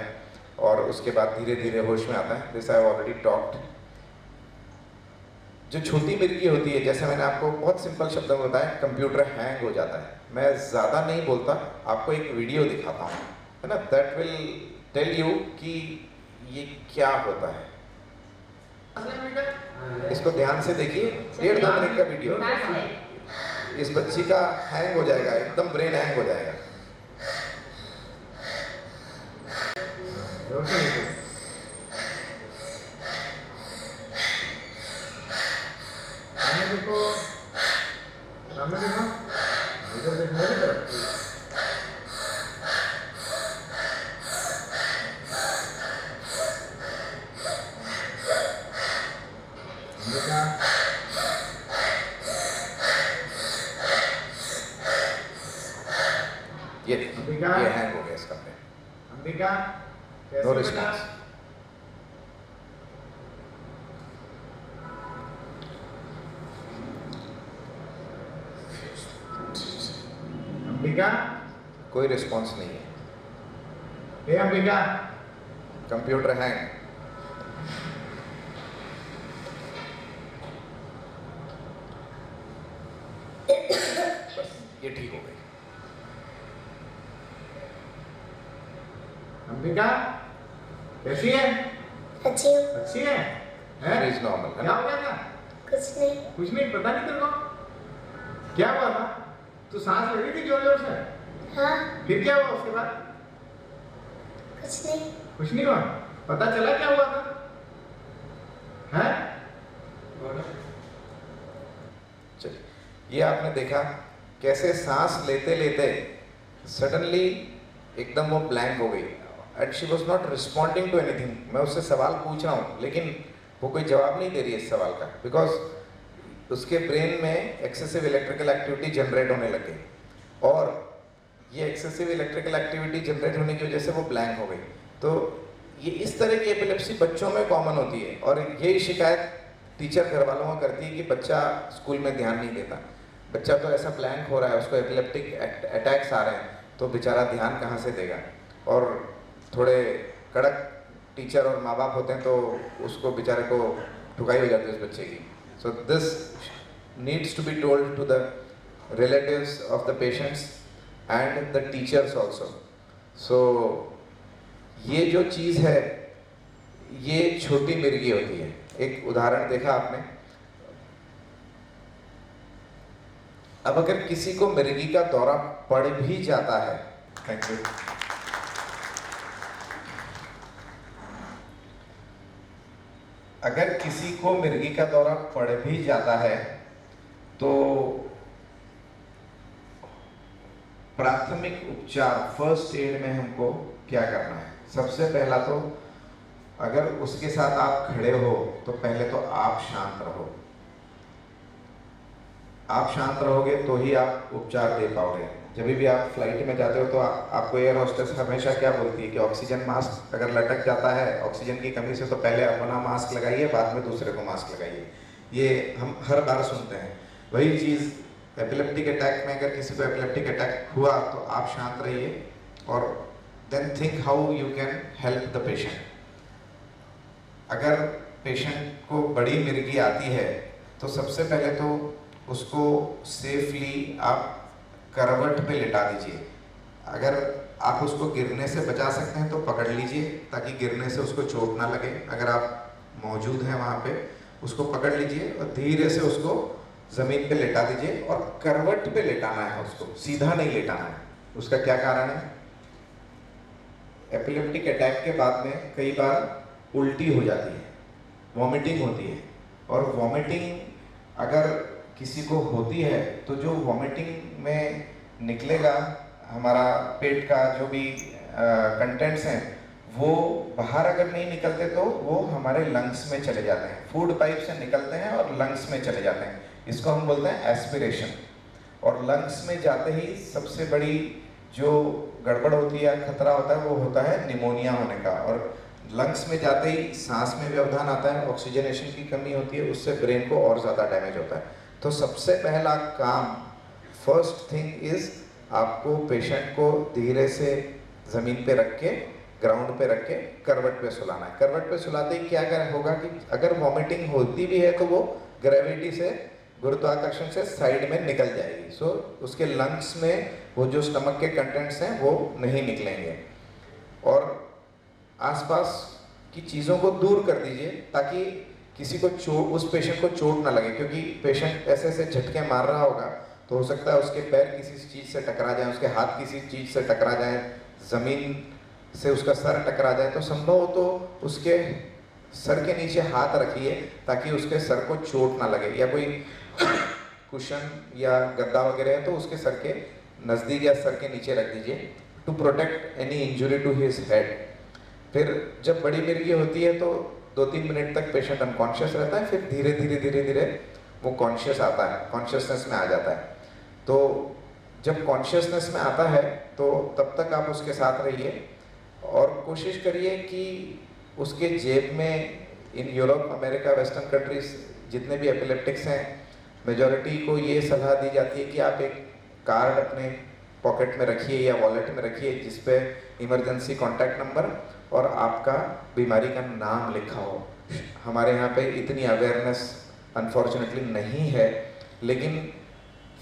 और उसके बाद धीरे धीरे होश में आता है। This I have already talked. जो छोटी मिर्गी होती है, जैसे मैंने आपको बहुत सिंपल शब्दों में बताया, कंप्यूटर हैंग हो जाता है। मैं ज़्यादा नहीं बोलता, आपको एक वीडियो दिखाता हूँ, है ना, दैट विल टेल यू कि ये क्या होता है। इसको ध्यान से देखिए, 1.5-2 मिनट का वीडियो। इस बच्ची का हैंग हो जाएगा, एकदम ब्रेन हैंग हो जाएगा। देखो, सामने देखो, इधर देखो, मेरी तरफ। देखा, ये हैंग हो गया इसका brain. Ambika, no response. Ambika, कोई रिस्पॉन्स नहीं है। Hey Ambika, computer hang. बस ये ठीक हो गई। अंबिका, कैसी है? अच्छी हूँ। अच्छी है? She is normal, है क्या ना? हो गया था? कुछ नहीं। कुछ नहीं, पता नहीं तेरे को? क्या हुआ था? तू सांस ले रही थी जोर जोर से? हाँ, फिर क्या हुआ उसके बाद? कुछ नहीं। कुछ नहीं हुआ? पता चला क्या हुआ था? हैं? चलिए, ये आपने देखा कैसे सांस लेते लेते सडनली एकदम वो ब्लैंक हो गई and she was not responding to anything. मैं उससे सवाल पूछ रहा हूँ लेकिन वो कोई जवाब नहीं दे रही है इस सवाल का, बिकॉज उसके ब्रेन में एक्सेसिव इलेक्ट्रिकल एक्टिविटी जनरेट होने लग गई और ये एक्सेसिव इलेक्ट्रिकल एक्टिविटी जनरेट होने की वजह से वो ब्लैंक हो गई। तो ये इस तरह की एपिलेप्सी बच्चों में कॉमन होती है और यही शिकायत टीचर घर वालों को करती है कि बच्चा स्कूल में ध्यान नहीं देता। बच्चा तो ऐसा ब्लैंक हो रहा है, उसको एपिलेप्टिक अटैक्स आ रहे हैं, तो बेचारा ध्यान कहाँ से देगा। और थोड़े कड़क टीचर और माँ बाप होते हैं तो उसको बेचारे को ठुकाई हो जाती है उस बच्चे की। So this needs to be told to the relatives of the patients and the teachers also. So ये जो चीज़ है ये छोटी मिर्गी होती है। एक उदाहरण देखा आपने। अब अगर किसी को मिर्गी का दौरा पड़ भी जाता है, थैंक यू, अगर किसी को मिर्गी का दौरा पड़ भी जाता है तो प्राथमिक उपचार फर्स्ट एड में हमको क्या करना है? सबसे पहला तो अगर उसके साथ आप खड़े हो तो पहले तो आप शांत रहो। आप शांत रहोगे तो ही आप उपचार दे पाओगे। जब भी आप फ्लाइट में जाते हो तो आपको एयर होस्टेस हमेशा क्या बोलती है कि ऑक्सीजन मास्क अगर लटक जाता है ऑक्सीजन की कमी से तो पहले अपना मास्क लगाइए, बाद में दूसरे को मास्क लगाइए। ये हम हर बार सुनते हैं। वही चीज़ एपिलेप्टिक अटैक में, अगर किसी को एपिलेप्टिक अटैक हुआ तो आप शांत रहिए और then think how you can help the patient. अगर पेशेंट को बड़ी मिर्गी आती है तो सबसे पहले तो उसको सेफली आप करवट पे लिटा दीजिए। अगर आप उसको गिरने से बचा सकते हैं तो पकड़ लीजिए ताकि गिरने से उसको चोट ना लगे। अगर आप मौजूद हैं वहाँ पे उसको पकड़ लीजिए और धीरे से उसको ज़मीन पे लेटा दीजिए और करवट पे लेटाना है, उसको सीधा नहीं लेटाना है। उसका क्या कारण है? एपिलेप्टिक अटैक के बाद में कई बार उल्टी हो जाती है, वॉमिटिंग होती है, और वॉमिटिंग अगर किसी को होती है तो जो वॉमिटिंग में निकलेगा हमारा पेट का जो भी कंटेंट्स हैं वो बाहर अगर नहीं निकलते तो वो हमारे लंग्स में चले जाते हैं, फूड पाइप से निकलते हैं और लंग्स में चले जाते हैं। इसको हम बोलते हैं एस्पिरेशन। और लंग्स में जाते ही सबसे बड़ी जो गड़बड़ होती है, खतरा होता है, वो होता है निमोनिया होने का। और लंग्स में जाते ही सांस में व्यवधान आता है, ऑक्सीजनेशन की कमी होती है, उससे ब्रेन को और ज़्यादा डैमेज होता है। तो सबसे पहला काम, फर्स्ट थिंग इज आपको पेशेंट को धीरे से ज़मीन पे रख के, ग्राउंड पे रख के करवट पे सुलाना है। करवट पे सुलाते ही क्या होगा कि अगर वॉमिटिंग होती भी है तो वो ग्रेविटी से, गुरुत्वाकर्षण से साइड में निकल जाएगी। सो उसके लंग्स में वो जो स्टमक के कंटेंट्स हैं वो नहीं निकलेंगे। और आसपास की चीज़ों को दूर कर दीजिए ताकि किसी को उस पेशेंट को चोट ना लगे, क्योंकि पेशेंट ऐसे ऐसे झटके मार रहा होगा तो हो सकता है उसके पैर किसी चीज़ से टकरा जाए, उसके हाथ किसी चीज़ से टकरा जाए, ज़मीन से उसका सर टकरा जाए। तो संभव हो तो उसके सर के नीचे हाथ रखिए ताकि उसके सर को चोट ना लगे, या कोई कुशन या गद्दा वगैरह है तो उसके सर के नज़दीक या सर के नीचे रख दीजिए to protect any injury to his head. फिर जब बड़ी मिर्गी होती है तो 2-3 मिनट तक पेशेंट अनकॉन्शियस रहता है, फिर धीरे धीरे वो कॉन्शियस आता है, कॉन्शियसनेस में आ जाता है। तो जब कॉन्शियसनेस में आता है तो तब तक आप उसके साथ रहिए और कोशिश करिए कि उसके जेब में, in Europe, America, western countries जितने भी एपिलेप्टिक्स हैं, मेजॉरिटी को ये सलाह दी जाती है कि आप एक कार्ड अपने पॉकेट में रखिए या वॉलेट में रखिए जिस पे इमरजेंसी कॉन्टैक्ट नंबर और आपका बीमारी का नाम लिखा हो। हमारे यहाँ पे इतनी अवेयरनेस अनफॉर्चुनेटली नहीं है, लेकिन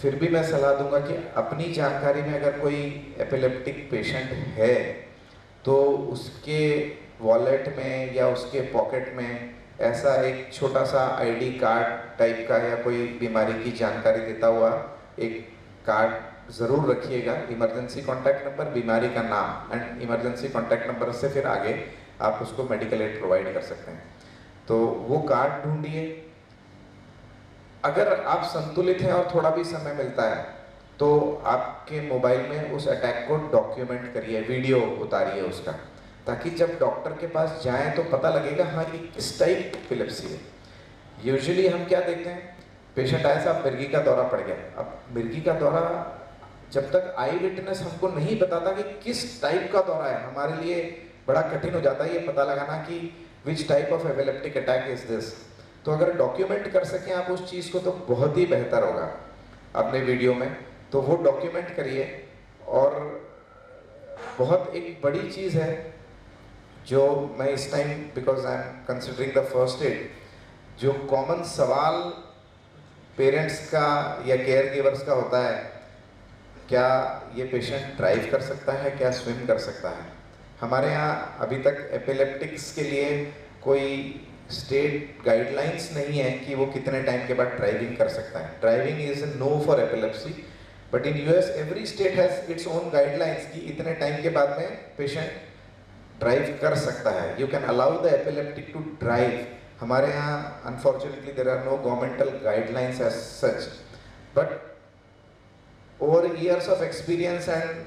फिर भी मैं सलाह दूंगा कि अपनी जानकारी में अगर कोई एपिलेप्टिक पेशेंट है तो उसके वॉलेट में या उसके पॉकेट में ऐसा एक छोटा सा आईडी कार्ड टाइप का या कोई बीमारी की जानकारी देता हुआ एक कार्ड ज़रूर रखिएगा। इमरजेंसी कॉन्टैक्ट नंबर, बीमारी का नाम एंड इमरजेंसी कॉन्टैक्ट नंबर से फिर आगे आप उसको मेडिकल एड प्रोवाइड कर सकते हैं। तो वो कार्ड ढूंढिए। अगर आप संतुलित हैं और थोड़ा भी समय मिलता है तो आपके मोबाइल में उस अटैक को डॉक्यूमेंट करिए, वीडियो उतारिए उसका, ताकि जब डॉक्टर के पास जाएं तो पता लगेगा हाँ ये किस टाइप एपिलेप्सी है। यूजुअली हम क्या देखते हैं, पेशेंट आया साहब मिर्गी का दौरा पड़ गया। अब मिर्गी का दौरा जब तक आई विटनेस हमको नहीं बताता कि किस टाइप का दौरा है, हमारे लिए बड़ा कठिन हो जाता है ये पता लगाना कि which type of epileptic attack is this. तो अगर डॉक्यूमेंट कर सकें आप उस चीज़ को तो बहुत ही बेहतर होगा अपने वीडियो में, तो वो डॉक्यूमेंट करिए। और बहुत एक बड़ी चीज़ है जो मैं इस time, because I am considering the first aid, जो कॉमन सवाल पेरेंट्स का या केयर गिवर्स का होता है, क्या ये पेशेंट ड्राइव कर सकता है, क्या स्विम कर सकता है। हमारे यहाँ अभी तक एपिलेप्टिक्स के लिए कोई स्टेट गाइडलाइंस नहीं है कि वो कितने टाइम के बाद ड्राइविंग कर सकता है। Driving is no for epilepsy, but in US every state has its own guidelines कि इतने टाइम के बाद में पेशेंट ड्राइव कर सकता है। You can allow the epileptic to drive. हमारे यहाँ unfortunately there are no governmental guidelines as such, but over years of experience and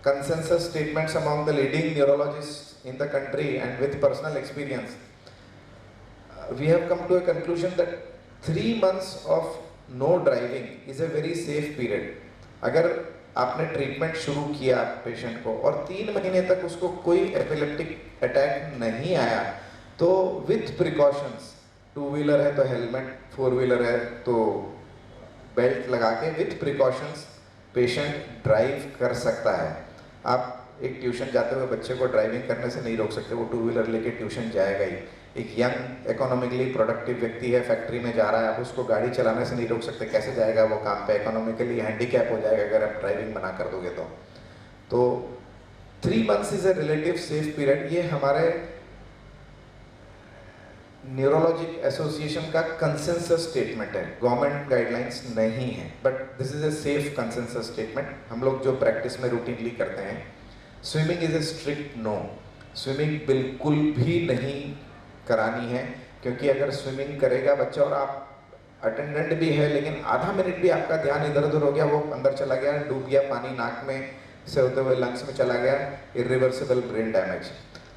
consensus statements among the leading neurologists in the country and with personal experience, we have come to a conclusion that 3 months of no driving is a very safe period. अगर आपने treatment शुरू किया patient को और 3 महीने तक उसको कोई एपिलेप्टिक अटैक नहीं आया तो विथ प्रिकॉशंस, 2 व्हीलर है तो हेलमेट, 4 व्हीलर है तो बेल्ट लगा के विथ प्रिकॉशंस पेशेंट ड्राइव कर सकता है। आप एक ट्यूशन जाते हुए बच्चे को ड्राइविंग करने से नहीं रोक सकते, वो 2 व्हीलर लेके ट्यूशन जाएगा ही, एक यंग इकोनॉमिकली प्रोडक्टिव व्यक्ति है, फैक्ट्री में जा रहा है, आप उसको गाड़ी चलाने से नहीं रोक सकते, कैसे जाएगा वो काम पे? इकोनॉमिकली हैंडीकैप हो जाएगा अगर आप ड्राइविंग मना कर दोगे तो 3 months is a relative safe period. ये हमारे न्यूरोलॉजिक एसोसिएशन का कंसेंसस स्टेटमेंट है, गवर्नमेंट गाइडलाइंस नहीं है, but this is a safe consensus statement. हम लोग जो प्रैक्टिस में रूटीनली करते हैं। Swimming is a strict no, swimming बिल्कुल भी नहीं करानी है, क्योंकि अगर स्विमिंग करेगा बच्चा और आप अटेंडेंट भी है लेकिन आधा मिनट भी आपका ध्यान इधर उधर हो गया, वो अंदर चला गया, डूब गया, पानी नाक में से होते हुए लंग्स में चला गया, इरिवर्सिबल ब्रेन डैमेज।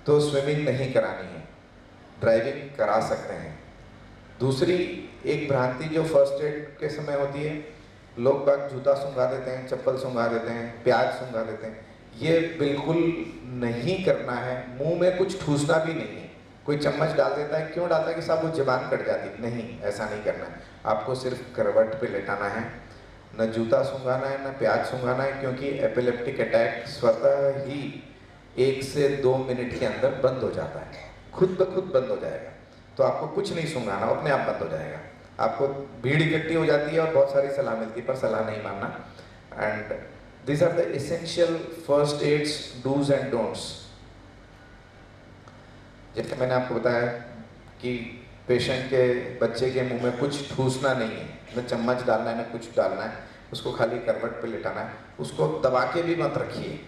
तो स्विमिंग नहीं करानी है, ड्राइविंग करा सकते हैं। दूसरी एक भ्रांति जो फर्स्ट एड के समय होती है, लोग बाग जूता सूंघा देते हैं, चप्पल सूंघा देते हैं, प्याज सूंघा देते हैं, ये बिल्कुल नहीं करना है। मुंह में कुछ ठूसना भी नहीं है। कोई चम्मच डाल देता है, क्यों डालता है कि साहब वो ज़बान कट जाती है, नहीं, ऐसा नहीं करना है। आपको सिर्फ करवट पे लेटाना है, न जूता सूंघाना है, न प्याज सूंघाना है, क्योंकि एपिलेप्टिक अटैक स्वतः ही 1 से 2 मिनट के अंदर बंद हो जाता है, खुद ब खुद बंद हो जाएगा। तो आपको कुछ नहीं सूंघाना, अपने आप बंद हो जाएगा। आपको भीड़ इकट्ठी हो जाती है और बहुत सारी सलाह मिलती है, पर सलाह नहीं मानना। And this are the essential first aids dos and don'ts. जैसे मैंने आपको बताया कि पेशेंट के बच्चे के मुंह में कुछ ठूसना नहीं है, न चम्मच डालना है, न कुछ डालना है, उसको खाली करवट पे लेटाना है। उसको दबा के भी मत रखिए,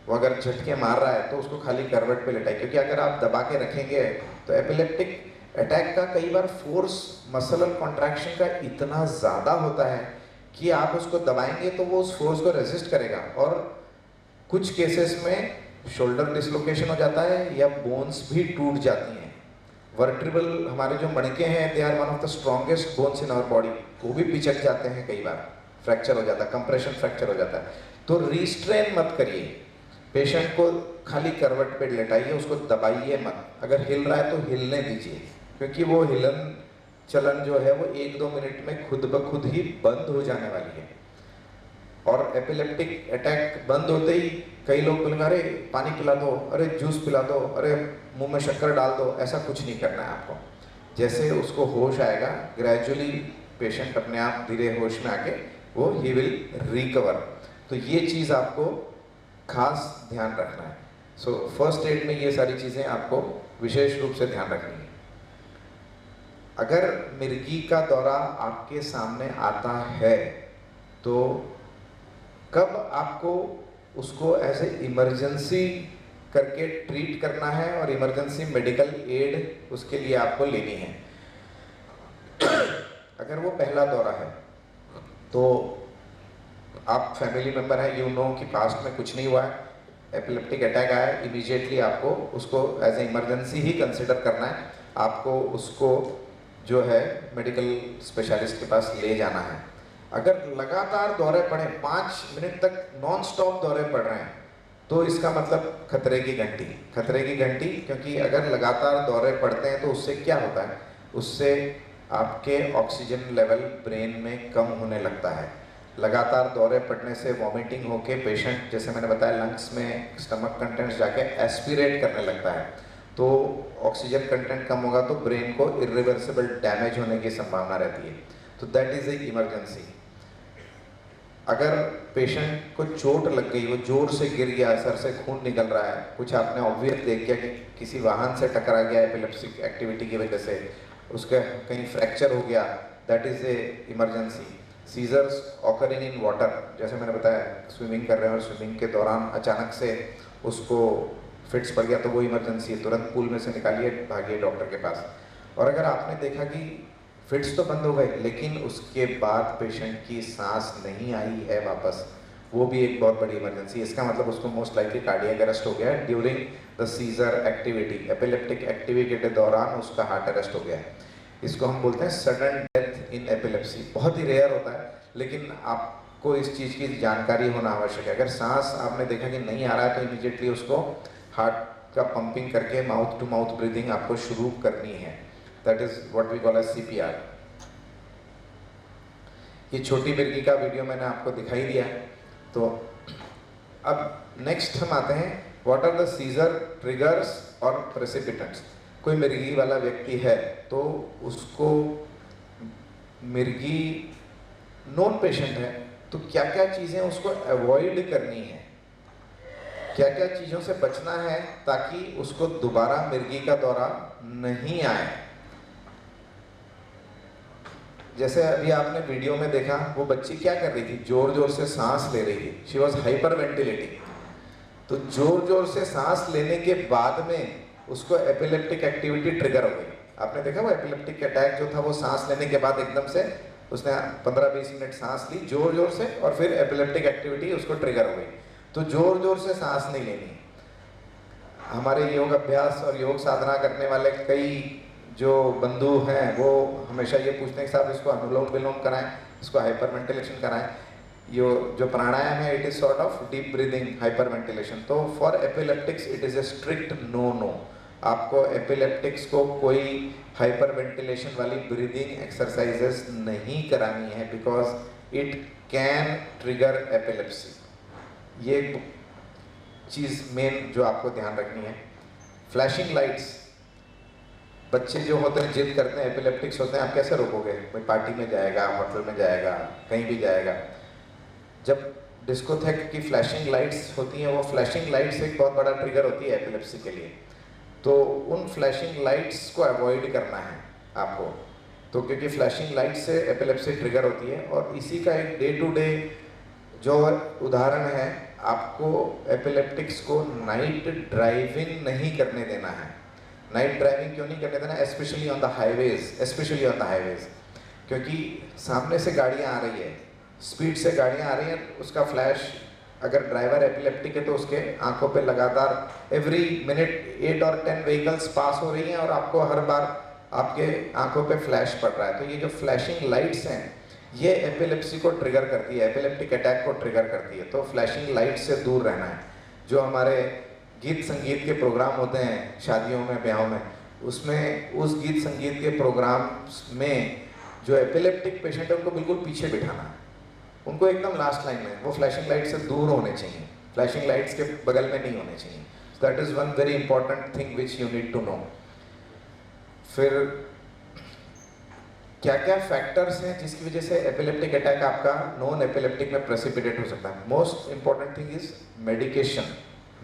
वो अगर झटके मार रहा है तो उसको खाली करवट पे लेटाइए, क्योंकि अगर आप दबा के रखेंगे तो एपिलेप्टिक अटैक का कई बार फोर्स मसलर कॉन्ट्रैक्शन का इतना ज़्यादा होता है कि आप उसको दबाएंगे तो वो उस फोर्स को रेजिस्ट करेगा, और कुछ केसेस में शोल्डर डिसलोकेशन हो जाता है या बोन्स भी टूट जाती हैं। वर्टिब्रल हमारे जो मणके हैं, they are one of the strongest bones in our body, वो भी पिचक जाते हैं, कई बार फ्रैक्चर हो जाता है, कंप्रेशन फ्रैक्चर हो जाता है। तो रिस्ट्रेन मत करिए, पेशेंट को खाली करवट पे लेटाइए, उसको दबाइए मत। अगर हिल रहा है तो हिलने दीजिए, क्योंकि वो हिलन चलन जो है वो 1-2 मिनट में खुद ब खुद ही बंद हो जाने वाली है। और एपिलेप्टिक अटैक बंद होते ही कई लोग बोलेंगे अरे पानी पिला दो, अरे जूस पिला दो, अरे मुंह में शक्कर डाल दो। ऐसा कुछ नहीं करना है आपको। जैसे उसको होश आएगा, ग्रेजुअली पेशेंट अपने आप धीरे होश में आके वो ही विल रिकवर। तो ये चीज़ आपको खास ध्यान रखना है। सो फर्स्ट एड में ये सारी चीज़ें आपको विशेष रूप से ध्यान रखनी है। अगर मिर्गी का दौरा आपके सामने आता है तो कब आपको उसको एज ए इमरजेंसी करके ट्रीट करना है और इमरजेंसी मेडिकल एड उसके लिए आपको लेनी है। अगर वो पहला दौरा है तो आप फैमिली मेंबर है, यू नो कि पास्ट में कुछ नहीं हुआ है, एपिलेप्टिक अटैक आया, इमीडिएटली आपको उसको एज ए इमरजेंसी ही कंसिडर करना है। आपको उसको जो है मेडिकल स्पेशलिस्ट के पास ले जाना है। अगर लगातार दौरे पड़े, 5 मिनट तक नॉन स्टॉप दौरे पड़ रहे हैं, तो इसका मतलब खतरे की घंटी, खतरे की घंटी। क्योंकि अगर लगातार दौरे पड़ते हैं तो उससे क्या होता है, उससे आपके ऑक्सीजन लेवल ब्रेन में कम होने लगता है। लगातार दौरे पड़ने से वॉमिटिंग होके पेशेंट, जैसे मैंने बताया, लंग्स में स्टमक कंटेंट्स जाके एस्पिरेट करने लगता है। तो ऑक्सीजन कंटेंट कम होगा तो ब्रेन को इरिवर्सिबल डैमेज होने की संभावना रहती है। तो दैट इज़ ए इमरजेंसी। अगर पेशेंट को चोट लग गई, वो जोर से गिर गया, सर से खून निकल रहा है, कुछ आपने ऑब्वियस देख गया कि किसी वाहन से टकरा गया एपिलेप्टिक एक्टिविटी की वजह से, उसका कहीं फ्रैक्चर हो गया, that is a emergency. Seizures occurring in water, जैसे मैंने बताया, स्विमिंग कर रहे हैं और स्विमिंग के दौरान अचानक से उसको फिट्स पड़ गया तो वो इमरजेंसी है, तुरंत पूल में से निकालिए, भागिए डॉक्टर के पास। और अगर आपने देखा कि फिट्स तो बंद हो गए लेकिन उसके बाद पेशेंट की सांस नहीं आई है वापस, वो भी एक बहुत बड़ी इमरजेंसी। इसका मतलब उसको मोस्ट लाइकली कार्डियक अरेस्ट हो गया है during the seizure activity, epileptic activity के दौरान उसका हार्ट अरेस्ट हो गया है। इसको हम बोलते हैं सडन डेथ इन एपिलेप्सी। बहुत ही रेयर होता है, लेकिन आपको इस चीज़ की जानकारी होना आवश्यक है। अगर सांस आपने देखा कि नहीं आ रहा है तो इमीडिएटली उसको हार्ट का पंपिंग करके माउथ टू माउथ ब्रीदिंग आपको शुरू करनी है। That is what we call as CPR। ये छोटी मिर्गी का वीडियो मैंने आपको दिखाई दिया। तो अब नेक्स्ट हम आते हैं, what are the seizure triggers और प्रेसिपिटेंट्स। कोई मिर्गी वाला व्यक्ति है तो उसको मिर्गी नॉन पेशेंट है तो क्या क्या चीज़ें उसको अवॉइड करनी है, क्या क्या चीज़ों से बचना है ताकि उसको दोबारा मिर्गी का दौरा नहीं आए। जैसे अभी आपने वीडियो में देखा वो बच्ची क्या कर रही थी, जोर जोर से सांस ले रही थी, शी वॉज हाइपर वेंटिलेटिंग। तो जोर जोर से सांस लेने के बाद में उसको एपिलेप्टिक एक्टिविटी ट्रिगर हो गई। आपने देखा वो एपिलेप्टिक अटैक जो था वो सांस लेने के बाद एकदम से उसने 15-20 मिनट सांस ली जोर जोर से और फिर एपिलेप्टिक एक्टिविटी उसको ट्रिगर हो गई। तो जोर जोर से सांस नहीं लेनी। हमारे योग अभ्यास और योग साधना करने वाले कई जो बंधु हैं वो हमेशा ये पूछते हैं कि साहब इसको अनुलोम विलोम कराएं, इसको हाइपर वेंटिलेशन कराएं। ये जो प्राणायाम है it is sort of deep breathing hyper ventilation. तो for epileptics it is a strict no. आपको एपिलेप्टिक्स को कोई हाइपर वेंटिलेशन वाली ब्रीदिंग एक्सरसाइजेस नहीं करानी है because it can trigger epilepsy. ये चीज़ मेन जो आपको ध्यान रखनी है। फ्लैशिंग लाइट्स, बच्चे जो होते हैं जिद करते हैं, एपिलेप्टिक्स होते हैं, आप कैसे रोकोगे? भाई पार्टी में जाएगा, होटल में जाएगा, कहीं भी जाएगा। जब डिस्कोथेक की फ्लैशिंग लाइट्स होती हैं वो फ्लैशिंग लाइट्स एक बहुत बड़ा ट्रिगर होती है एपिलेप्सी के लिए। तो उन फ्लैशिंग लाइट्स को अवॉइड करना है आपको, तो क्योंकि फ्लैशिंग लाइट से एपिलेप्सी ट्रिगर होती है। और इसी का एक डे टू डे जो उदाहरण है, आपको एपिलेप्टिक्स को नाइट ड्राइविंग नहीं करने देना है। नाइट ड्राइविंग क्यों नहीं करने देना? स्पेशली ऑन द हाईवेज, क्योंकि सामने से गाड़ियाँ आ रही है, स्पीड से गाड़ियाँ आ रही हैं, उसका फ्लैश, अगर ड्राइवर एपिलेप्टिक है तो उसके आंखों पे लगातार एवरी मिनट 8 और 10 व्हीकल्स पास हो रही हैं और आपको हर बार आपके आंखों पे फ्लैश पड़ रहा है। तो ये जो फ्लैशिंग लाइट्स हैं ये एपिलेप्सी को ट्रिगर करती है, एपिलेप्टिक अटैक को ट्रिगर करती है। तो फ्लैशिंग लाइट से दूर रहना है। जो हमारे गीत संगीत के प्रोग्राम होते हैं शादियों में, ब्याहों में, उसमें उस गीत संगीत के प्रोग्राम में जो एपिलेप्टिक पेशेंट है उनको बिल्कुल पीछे बिठाना है, उनको एकदम लास्ट लाइन में। वो फ्लैशिंग लाइट से दूर होने चाहिए, फ्लैशिंग लाइट्स के बगल में नहीं होने चाहिए। That is one very important thing which you need to know. फिर क्या क्या फैक्टर्स हैं जिसकी वजह से एपिलेप्टिक अटैक आपका नॉन एपिलेप्टिक में प्रेसिपिटेट हो सकता है? Most important thing is medication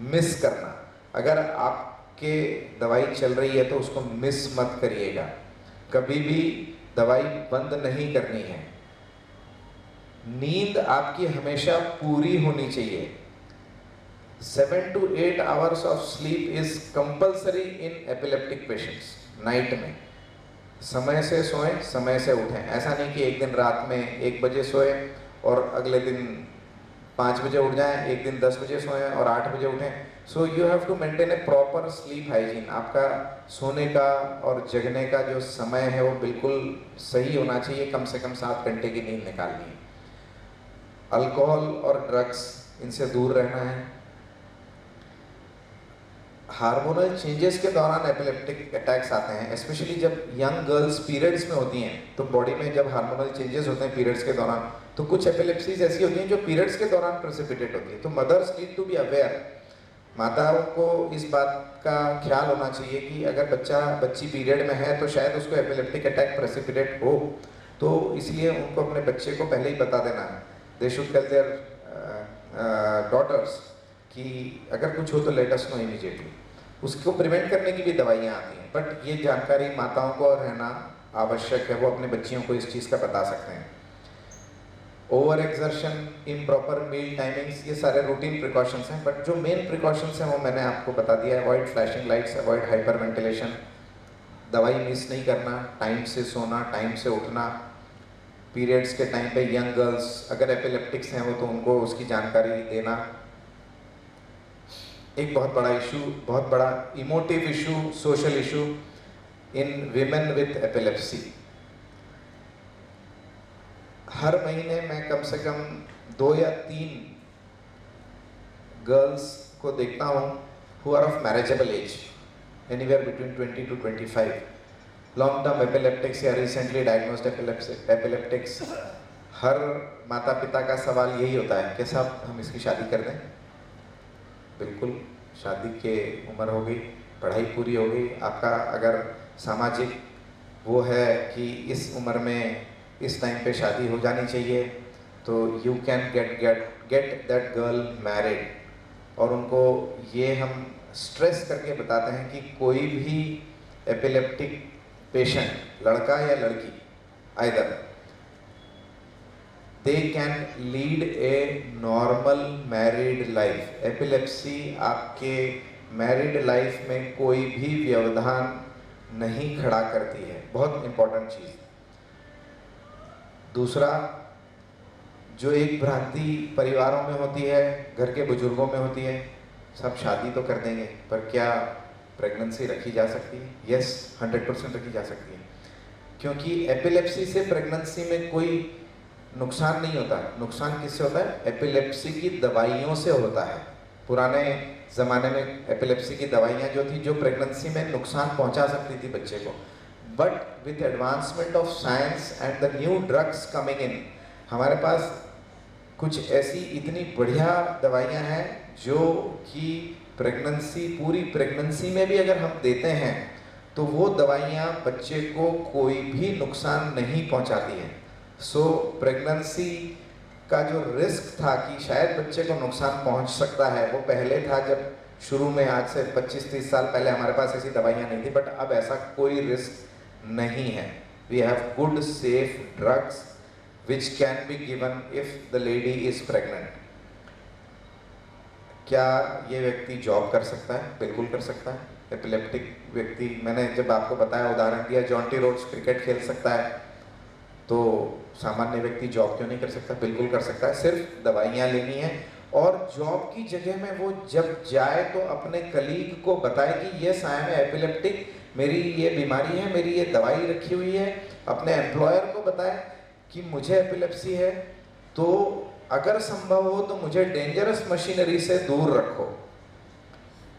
miss करना। अगर आपके दवाई चल रही है तो उसको मिस मत करिएगा, कभी भी दवाई बंद नहीं करनी है। नींद आपकी हमेशा पूरी होनी चाहिए। 7 to 8 hours of sleep is compulsory in epileptic patients. Night में समय से सोएं, समय से उठें। ऐसा नहीं कि एक दिन रात में 1 बजे सोए और अगले दिन 5 बजे उठ जाएं, एक दिन 10 बजे सोएं और 8 बजे उठें। So you have to maintain a proper sleep hygiene. आपका सोने का और जगने का जो समय है वो बिल्कुल सही होना चाहिए। कम से कम 7 घंटे की नींद निकालनी है। अल्कोहल और ड्रग्स, इनसे दूर रहना है। हार्मोनल चेंजेस के दौरान एपिलेप्टिक अटैक्स आते हैं, स्पेशली जब यंग गर्ल्स पीरियड्स में होती हैं। तो बॉडी में जब हार्मोनल चेंजेस होते हैं पीरियड्स के दौरान, तो कुछ एपिलेप्सीज ऐसी होती हैं जो पीरियड्स के दौरान प्रेसिपिटेट होती है। तो mothers need to be aware. माताओं को इस बात का ख्याल होना चाहिए कि अगर बच्ची पीरियड में है तो शायद उसको एपिलेप्टिक अटैक प्रेसिपिटेट हो, तो इसलिए उनको अपने बच्चे को पहले ही बता देना है। They should tell their daughters कि अगर कुछ हो तो लेट अस नो इमीडिएटली। उसको प्रिवेंट करने की भी दवाइयाँ आती हैं, बट ये जानकारी माताओं को रहना आवश्यक है, वो अपने बच्चियों को इस चीज़ का बता सकते हैं। ओवर एक्सर्शन, इम्प्रॉपर मील टाइमिंग्स, ये सारे रूटीन प्रिकॉशंस हैं, बट जो मेन प्रिकॉशंस हैं वो मैंने आपको बता दिया। Avoid flashing lights, avoid hyper ventilation, दवाई मिस नहीं करना, टाइम से सोना, टाइम से उठना। पीरियड्स के टाइम पे यंग गर्ल्स अगर एपिलेप्टिक्स हैं वो तो उनको उसकी जानकारी देना। एक बहुत बड़ा इशू, बहुत बड़ा emotive issue, social issue in women with epilepsy. हर महीने मैं कम से कम 2 या 3 गर्ल्स को देखता हूँ who are of marriageable age, anywhere between 20 to 25, long term epileptics या रिसेंटली डायग्नोस्ड एपिलेप्टिक्स। हर माता पिता का सवाल यही होता है कि साहब हम इसकी शादी कर दें। बिल्कुल, शादी की उम्र हो गई, पढ़ाई पूरी हो गई, आपका अगर सामाजिक वो है कि इस उम्र में इस टाइम पे शादी हो जानी चाहिए, तो you can get that girl married. और उनको ये हम स्ट्रेस करके बताते हैं कि कोई भी एपिलेप्टिक पेशेंट, लड़का या लड़की, either they can lead a normal married life. Epilepsy आपके मैरिड लाइफ में कोई भी व्यवधान नहीं खड़ा करती है, बहुत इंपॉर्टेंट चीज़। दूसरा, जो एक भ्रांति परिवारों में होती है, घर के बुजुर्गों में होती है, सब शादी तो कर देंगे पर क्या प्रेगनेंसी रखी जा सकती है? यस, 100% रखी जा सकती है, क्योंकि एपिलेप्सी से प्रेगनेंसी में कोई नुकसान नहीं होता। नुकसान किससे होता है? एपिलेप्सी की दवाइयों से होता है। पुराने ज़माने में एपिलेप्सी की दवाइयाँ जो थी, जो प्रेगनेंसी में नुकसान पहुंचा सकती थी बच्चे को, but with advancement of science and the new drugs coming in, हमारे पास कुछ ऐसी इतनी बढ़िया दवाइयाँ हैं जो कि प्रेगनेंसी, पूरी प्रेगनेंसी में भी अगर हम देते हैं तो वो दवाइयाँ बच्चे को कोई भी नुकसान नहीं पहुंचाती हैं। सो प्रेगनेंसी का जो रिस्क था कि शायद बच्चे को नुकसान पहुंच सकता है, वो पहले था जब शुरू में, आज से 25-30 साल पहले हमारे पास ऐसी दवाइयाँ नहीं थी, बट अब ऐसा कोई रिस्क नहीं है। We have good safe drugs which can be given if the lady is pregnant. क्या ये व्यक्ति जॉब कर सकता है? बिल्कुल कर सकता है। एपिलेप्टिक व्यक्ति, मैंने जब आपको बताया, उदाहरण दिया, जॉन्टी रोड्स क्रिकेट खेल सकता है, तो सामान्य व्यक्ति जॉब क्यों नहीं कर सकता? बिल्कुल कर सकता है, सिर्फ दवाइयाँ लेनी है। और जॉब की जगह में वो जब जाए तो अपने कलीग को बताए कि यस आई एम एपिलेप्टिक, मेरी ये बीमारी है, मेरी ये दवाई रखी हुई है। अपने एम्प्लॉयर को बताए कि मुझे एपिलेप्सी है, तो अगर संभव हो तो मुझे डेंजरस मशीनरी से दूर रखो।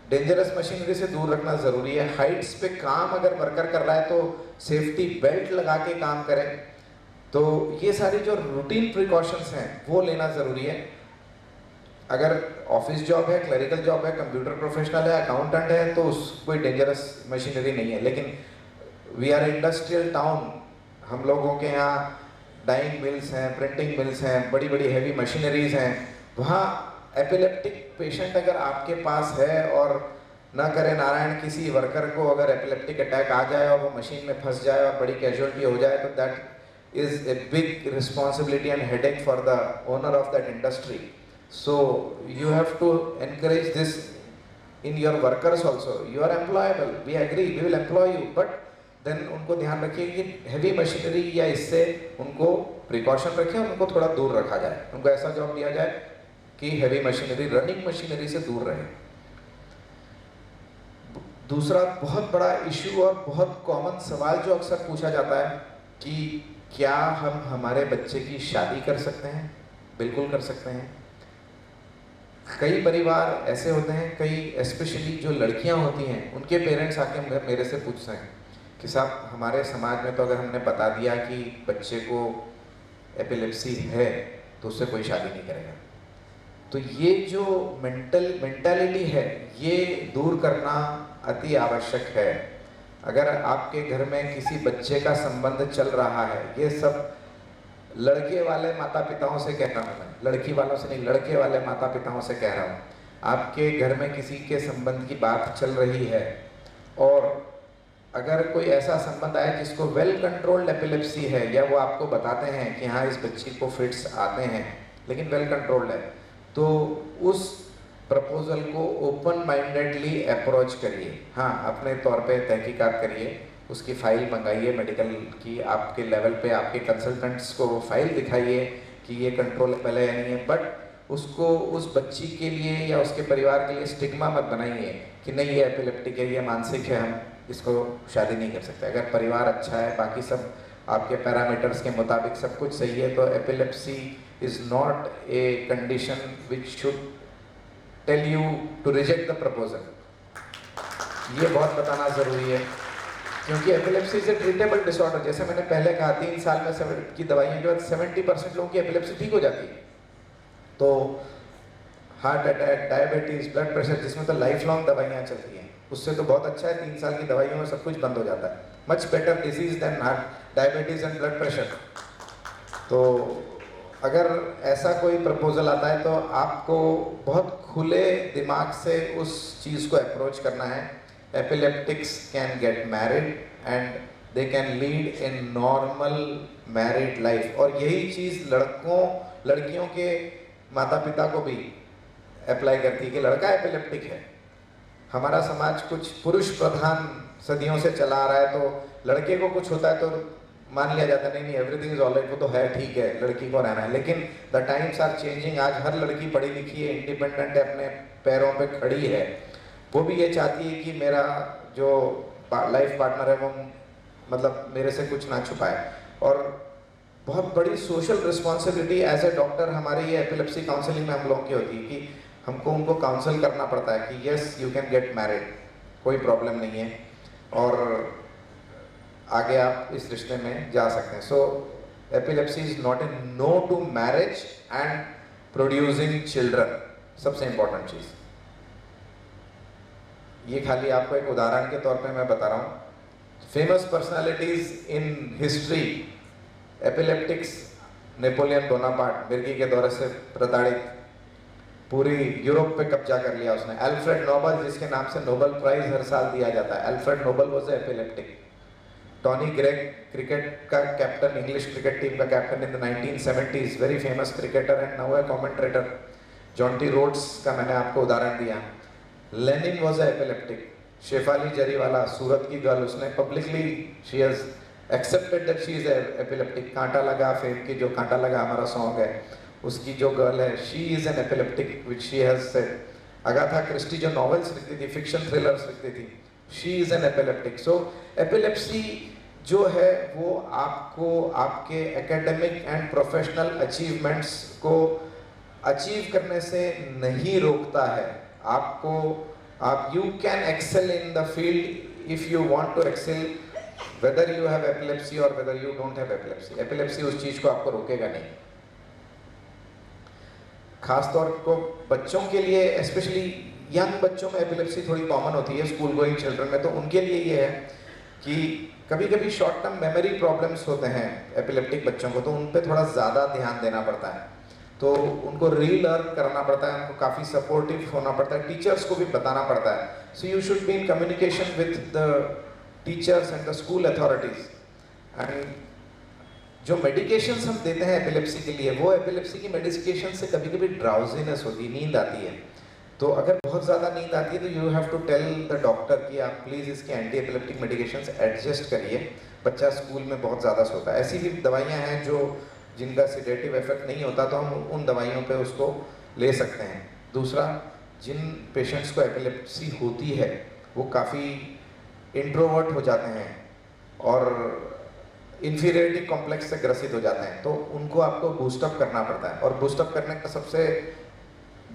डेंजरस मशीनरी से दूर रखना ज़रूरी है। हाइट्स पे काम अगर वर्कर कर रहा है तो सेफ्टी बेल्ट लगा के काम करें। तो ये सारी जो रूटीन प्रिकॉशंस हैं वो लेना ज़रूरी है। अगर ऑफिस जॉब है, क्लरिकल जॉब है, कंप्यूटर प्रोफेशनल है, अकाउंटेंट है, तो कोई डेंजरस मशीनरी नहीं है। लेकिन वी आर इंडस्ट्रियल टाउन, हम लोगों के यहाँ डाइंग मिल्स हैं, प्रिंटिंग मिल्स हैं, बड़ी बड़ी हैवी मशीनरीज हैं। वहाँ एपिलेप्टिक पेशेंट अगर आपके पास है और ना करे नारायण किसी वर्कर को अगर एपिलेप्टिक अटैक आ जाए और वो मशीन में फंस जाए और बड़ी कैजुअलिटी हो जाए, तो that is a big responsibility and headache for the owner of that industry. So you have to encourage this in your workers also. You are employable, we agree, we will employ you, but then उनको ध्यान रखिए कि heavy machinery या इससे उनको precaution रखें और उनको थोड़ा दूर रखा जाए। उनको ऐसा जॉब दिया जाए कि हैवी मशीनरी, रनिंग मशीनरी से दूर रहे। दूसरा बहुत बड़ा इशू और बहुत कॉमन सवाल जो अक्सर पूछा जाता है कि क्या हम हमारे बच्चे की शादी कर सकते हैं? बिल्कुल कर सकते हैं। कई परिवार ऐसे होते हैं, कई स्पेशली जो लड़कियां होती हैं, उनके पेरेंट्स आके मेरे से पूछते हैं कि साहब हमारे समाज में तो अगर हमने बता दिया कि बच्चे को एपिलेप्सी है तो उससे कोई शादी नहीं करेगा। तो ये जो मेंटालिटी है ये दूर करना अति आवश्यक है। अगर आपके घर में किसी बच्चे का संबंध चल रहा है, ये सब लड़के वाले माता पिताओं से कह रहा हूँ मैं, लड़की वालों से नहीं, लड़के वाले माता पिताओं से कह रहा हूँ। आपके घर में किसी के संबंध की बात चल रही है और अगर कोई ऐसा संबंध आए जिसको वेल कंट्रोल्ड एपिलेप्सी है, या वो आपको बताते हैं कि हाँ इस बच्ची को फिट्स आते हैं लेकिन वेल कंट्रोल्ड है, तो उस प्रपोजल को ओपन माइंडेडली अप्रोच करिए। हाँ, अपने तौर पे तहकीकात करिए, उसकी फ़ाइल मंगाइए मेडिकल की, आपके लेवल पे आपके कंसल्टेंट्स को वो फाइल दिखाइए कि ये कंट्रोलेबल है या नहीं है, बट उसको उस बच्ची के लिए या उसके परिवार के लिए स्टिग्मा मत बनाइए कि नहीं ये एपिलेप्टिक है, ये मानसिक है, हम इसको शादी नहीं कर सकते। अगर परिवार अच्छा है, बाकी सब आपके पैरामीटर्स के मुताबिक सब कुछ सही है, तो epilepsy is not a condition which should tell you to reject the proposal. ये बहुत बताना ज़रूरी है, क्योंकि epilepsy is a treatable disorder. जैसे मैंने पहले कहा, 3 साल में की दवाइयों के बाद 70% लोगों की एपिलेप्सी ठीक हो जाती है। तो heart attack, diabetes, blood pressure, जिसमें तो लाइफ लॉन्ग दवाइयाँ चलती हैं, उससे तो बहुत अच्छा है, 3 साल की दवाइयों में सब कुछ बंद हो जाता है। Much better disease than diabetes and blood pressure. तो अगर ऐसा कोई प्रपोजल आता है तो आपको बहुत खुले दिमाग से उस चीज़ को अप्रोच करना है। Epileptics can get married and they can lead in normal married life. और यही चीज़ लड़कियों के माता पिता को भी अप्लाई करती है कि लड़का एपिलेप्टिक है। हमारा समाज कुछ पुरुष प्रधान सदियों से चला आ रहा है, तो लड़के को कुछ होता है तो मान लिया जाता है नहीं एवरीथिंग इज ऑलराइट, वो तो है, ठीक है, लड़की को रहना है। लेकिन द टाइम्स आर चेंजिंग। आज हर लड़की पढ़ी लिखी है, इंडिपेंडेंट है, अपने पैरों पे खड़ी है। वो भी ये चाहती है कि मेरा जो लाइफ पार्टनर है वो मतलब मेरे से कुछ ना छुपाए। और बहुत बड़ी social responsibility as a doctor हमारी ये एपिलेप्सी काउंसलिंग में हम लोगों की होती है कि हमको उनको काउंसल करना पड़ता है कि yes you can get married, कोई प्रॉब्लम नहीं है और आगे आप इस रिश्ते में जा सकते हैं। So epilepsy is not a no to marriage and producing children, सबसे इंपॉर्टेंट चीज। ये खाली आपको एक उदाहरण के तौर पे मैं बता रहा हूँ। Famous personalities in history, epileptics, Napoleon Bonaparte मिर्गी के दौरे से प्रताड़ित, पूरी यूरोप पे कब्जा कर लिया उसने। अल्फ्रेड नोबल, जिसके नाम से नोबेल प्राइज हर साल दिया जाता है, Alfred Nobel was epileptic. Tony Greig, cricket का कैप्टन, इंग्लिश क्रिकेट टीम का captain in the 1970s, very famous cricketer and now a commentator. Jonty Rhodes का मैंने आपको उदाहरण दिया। Lenin was epileptic. Shefali Jariwala, Surat की गर्ल, उसने publicly she has accepted that she is epileptic. Kanta Laga fame की जो कांटा लगा हमारा सॉन्ग है, उसकी जो गर्ल है, she is an epileptic which she has said. Agatha Christie जो नॉवेल्स लिखती थी, फिक्शन थ्रिलर्स लिखती थी, she is an epileptic. So epilepsy जो है वो आपको आपके एकेडमिक एंड प्रोफेशनल अचीवमेंट्स को अचीव करने से नहीं रोकता है। आपको you can excel in the field if you want to excel, whether you have epilepsy और whether you don't have epilepsy. Epilepsy उस चीज को आपको रोकेगा नहीं। खासतौर को बच्चों के लिए, स्पेशली यंग बच्चों में एपिलेप्सी थोड़ी कॉमन होती है, स्कूल गोइंग चिल्ड्रन में, तो उनके लिए ये है कि कभी कभी शॉर्ट टर्म मेमोरी प्रॉब्लम्स होते हैं एपिलेप्टिक बच्चों को, तो उन पे थोड़ा ज़्यादा ध्यान देना पड़ता है, तो उनको रीलर्न करना पड़ता है, उनको काफ़ी सपोर्टिव होना पड़ता है, टीचर्स को भी बताना पड़ता है। सो you should be in communication with the teachers and the school authorities. And जो मेडिकेशंस हम देते हैं एपिलेप्सी के लिए, वो एपिलेप्सी की मेडिकेशन से कभी कभी ड्राउजीनेस होती है, नींद आती है। तो अगर बहुत ज़्यादा नींद आती है तो you have to tell the doctor कि आप प्लीज़ इसके एंटी एपिलेप्टिक मेडिकेशंस एडजस्ट करिए, बच्चा स्कूल में बहुत ज़्यादा सोता है। ऐसी भी दवाइयाँ हैं जो जिनका सिडेटिव इफेक्ट नहीं होता, तो हम उन दवाइयों पे उसको ले सकते हैं। दूसरा, जिन पेशेंट्स को एपिलेप्सी होती है वो काफ़ी इंट्रोवर्ट हो जाते हैं और इन्फीरियरिटी कॉम्प्लेक्स से ग्रसित हो जाते हैं, तो उनको आपको बूस्टअप करना पड़ता है। और बूस्टअप करने का सबसे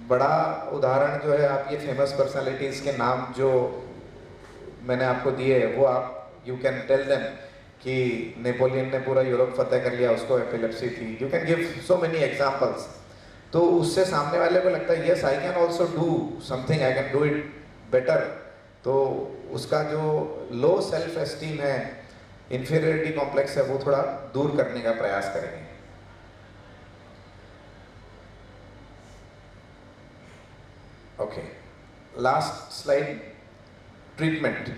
बड़ा उदाहरण जो है, आप ये फेमस पर्सनालिटीज़ के नाम जो मैंने आपको दिए, वो आप यू कैन टेल देम कि नेपोलियन ने पूरा यूरोप फतेह कर लिया, उसको एपिलेप्सी थी। You can give so many examples. तो उससे सामने वाले को लगता है yes I can also do something, I can do it better. तो उसका जो लो सेल्फ एस्टीम है, इन्फीरियरिटी कॉम्प्लेक्स है, वो थोड़ा दूर करने का प्रयास करेंगे। Okay, last slide, treatment.